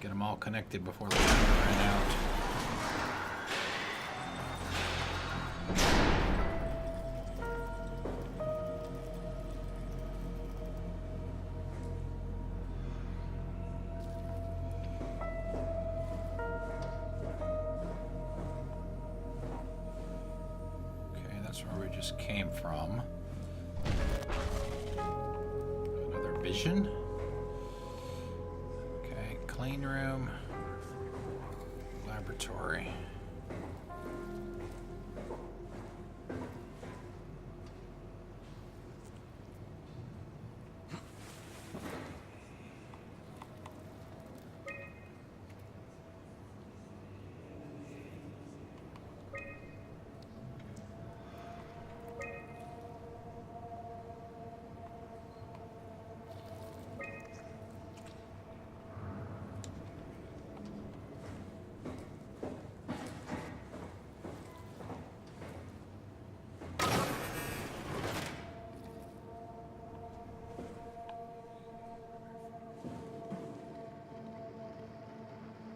A: Get them all connected before the time ran out. Okay, that's where we just came from. Another vision. Okay, clean room, laboratory.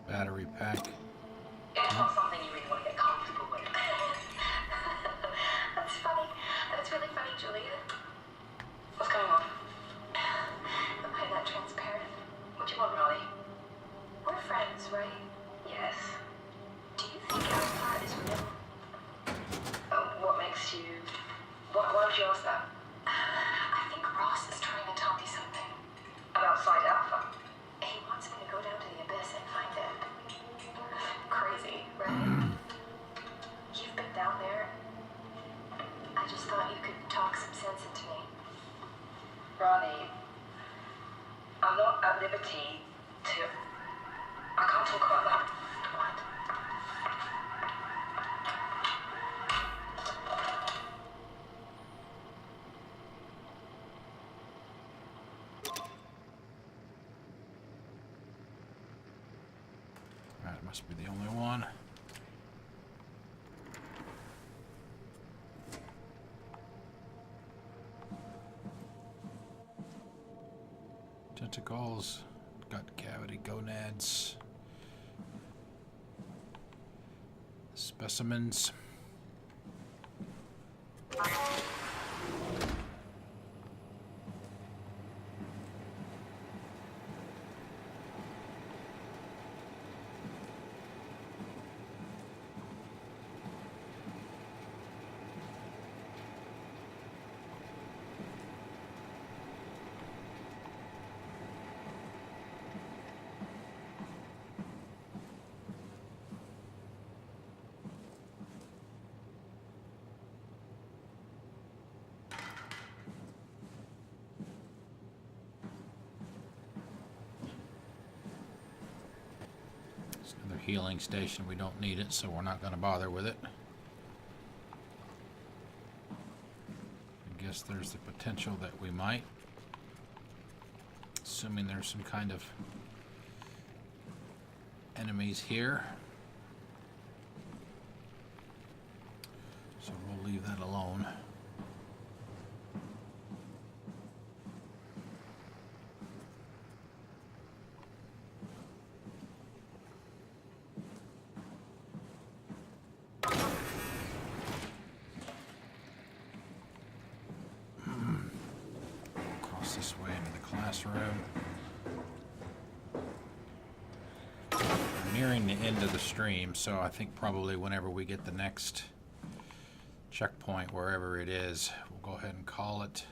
A: Battery pack.
L: It's not something you really want to get comfortable with. That's funny. That's really funny, Julia. What's going on? Am I that transparent? What do you want, Rolly? We're friends, right? How's yours, though? I think Ross is trying to tell me something. About Site Alpha? He wants me to go down to the abyss and find it. Crazy, right? You've been down there. I just thought you could talk some sense into me.
C: Ronnie, I'm not at liberty to... I can't talk about that.
L: What?
A: That must be the only one. Tentacles, gut cavity gonads, specimens. It's another healing station. We don't need it, so we're not going to bother with it. I guess there's the potential that we might. Assuming there's some kind of enemies here. So we'll leave that alone. Cross this way into the classroom. We're nearing the end of the stream, so I think probably whenever we get the next checkpoint, wherever it is, we'll go ahead and call it.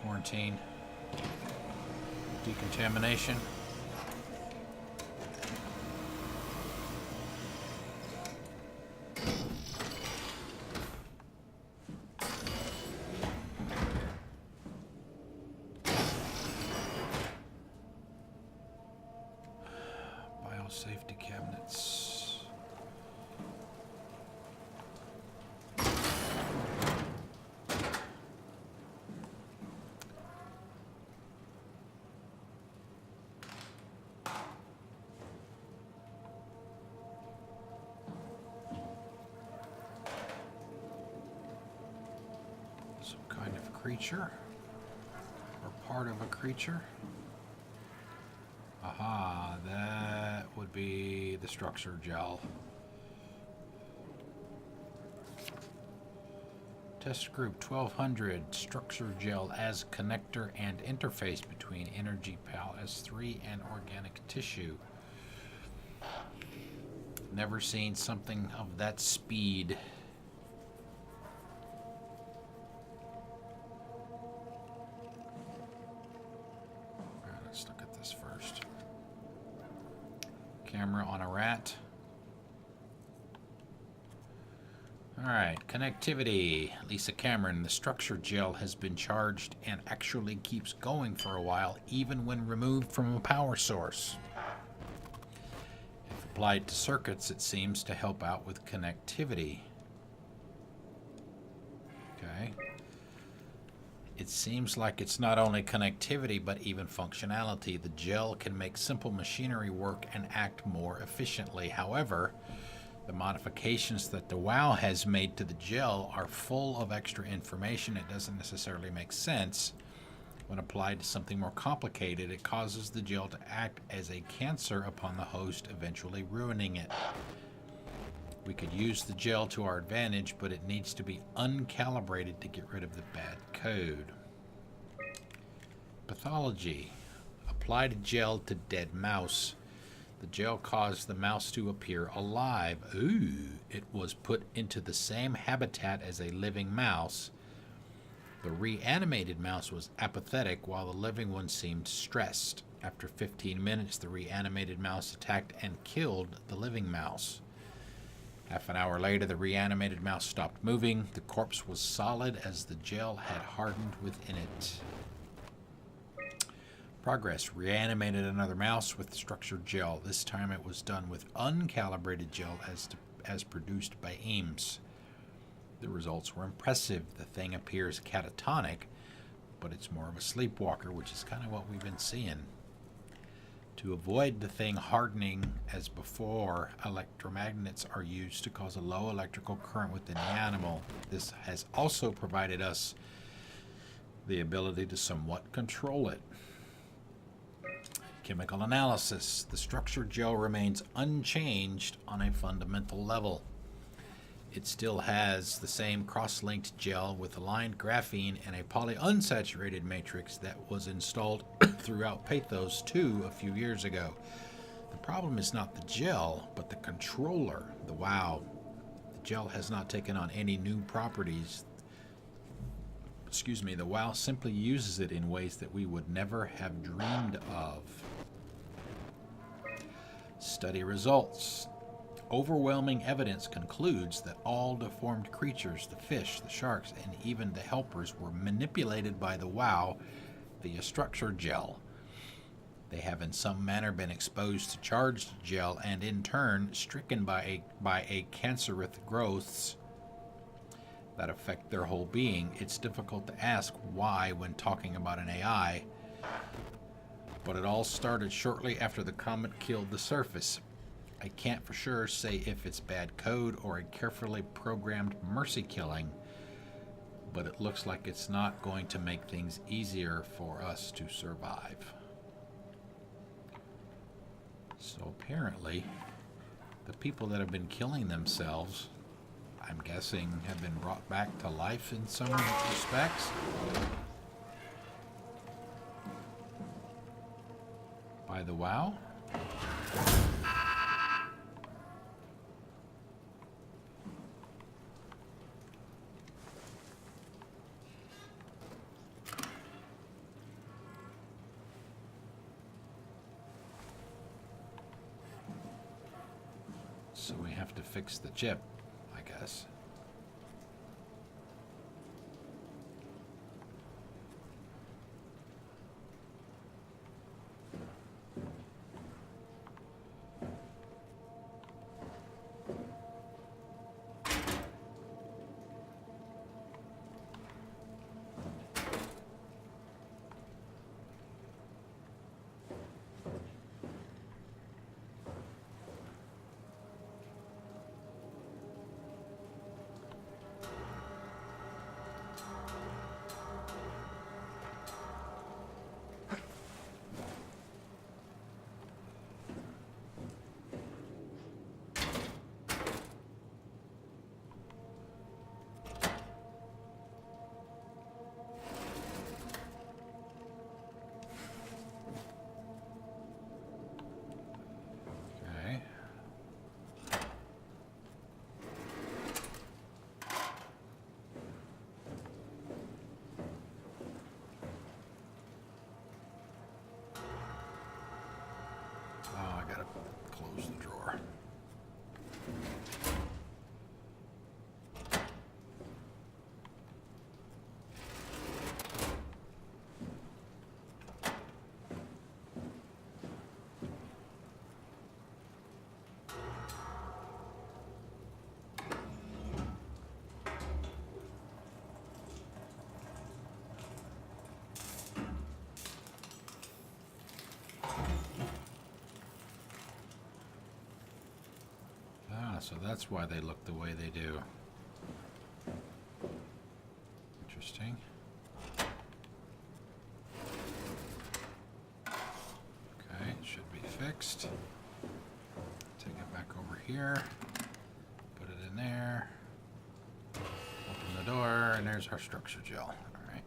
A: Quarantine. Decontamination. Biosafety cabinets. Some kind of creature, or part of a creature. Aha, that would be the structure gel. Test group 1200, structure gel as connector and interface between energy PAL S3 and organic tissue. Never seen something of that speed. Alright, let's look at this first. Camera on a rat. Alright, connectivity. Lisa Cameron, the structure gel has been charged and actually keeps going for a while, even when removed from a power source. If applied to circuits, it seems to help out with connectivity. Okay. It seems like it's not only connectivity, but even functionality. The gel can make simple machinery work and act more efficiently. However, the modifications that the WoW has made to the gel are full of extra information. It doesn't necessarily make sense. When applied to something more complicated, it causes the gel to act as a cancer upon the host, eventually ruining it. We could use the gel to our advantage, but it needs to be uncalibrated to get rid of the bad code. Pathology. Applied gel to dead mouse. The gel caused the mouse to appear alive. Ooh, it was put into the same habitat as a living mouse. The reanimated mouse was apathetic while the living one seemed stressed. After 15 minutes, the reanimated mouse attacked and killed the living mouse. Half an hour later, the reanimated mouse stopped moving. The corpse was solid as the gel had hardened within it. Progress. Reanimated another mouse with structured gel. This time it was done with uncalibrated gel as produced by Ames. The results were impressive. The thing appears catatonic, but it's more of a sleepwalker, which is kind of what we've been seeing. To avoid the thing hardening as before, electromagnets are used to cause a low electrical current within the animal. This has also provided us the ability to somewhat control it. Chemical analysis. The structured gel remains unchanged on a fundamental level. It still has the same cross-linked gel with aligned graphene and a polyunsaturated matrix that was installed throughout Pathos 2 a few years ago. The problem is not the gel, but the controller, the WOW. The gel has not taken on any new properties. The WOW simply uses it in ways that we would never have dreamed of. Study results. Overwhelming evidence concludes that all deformed creatures, the fish, the sharks, and even the helpers were manipulated by the WOW via structured gel. They have in some manner been exposed to charged gel and in turn stricken by a cancerous growths that affect their whole being. It's difficult to ask why when talking about an AI, but it all started shortly after the comet killed the surface. I can't for sure say if it's bad code or a carefully programmed mercy killing, but it looks like it's not going to make things easier for us to survive. So apparently, the people that have been killing themselves, I'm guessing, have been brought back to life in some respects. By the WOW? So we have to fix the chip, I guess. Close the drawer. So that's why they look the way they do. Interesting. Okay, it should be fixed. Take it back over here. Put it in there. Open the door, and there's our structure gel. All right.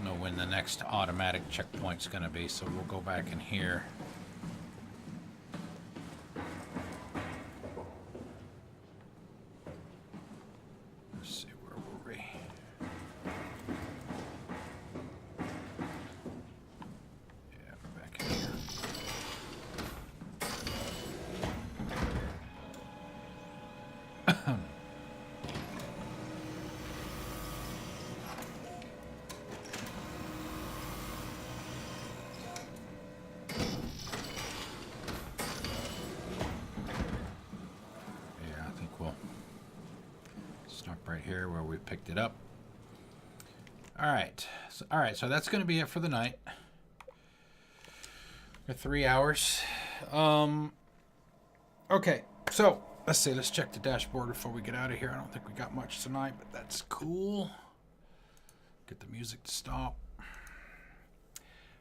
A: Know when the next automatic checkpoint's going to be, so we'll go back in here. Let's see, where were we? Yeah, we're back in here. Right here where we picked it up. All right, so that's going to be it for the night. For 3 hours. Okay, so let's see. Let's check the dashboard before we get out of here. I don't think we got much tonight, but that's cool. Get the music to stop.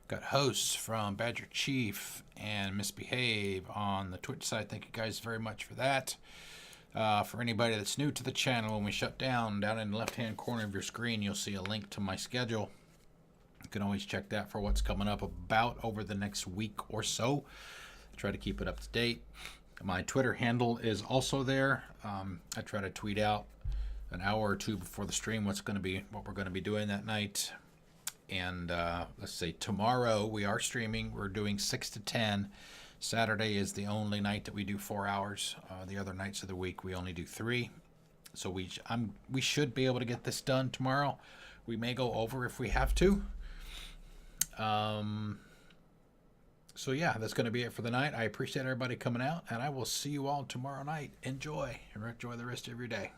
A: Got hosts from Badger Chief and Misbehave on the Twitch side. Thank you guys very much for that. For anybody that's new to the channel, when we shut down in the left-hand corner of your screen, you'll see a link to my schedule. You can always check that for what's coming up about over the next week or so. I try to keep it up to date. My Twitter handle is also there. I try to tweet out an hour or two before the stream what we're going to be doing that night. And let's say tomorrow we are streaming. We're doing 6 to 10. Saturday is the only night that we do 4 hours. The other nights of the week we only do 3. So we should be able to get this done tomorrow. We may go over if we have to. So yeah, that's going to be it for the night. I appreciate everybody coming out, and I will see you all tomorrow night. Enjoy the rest of your day.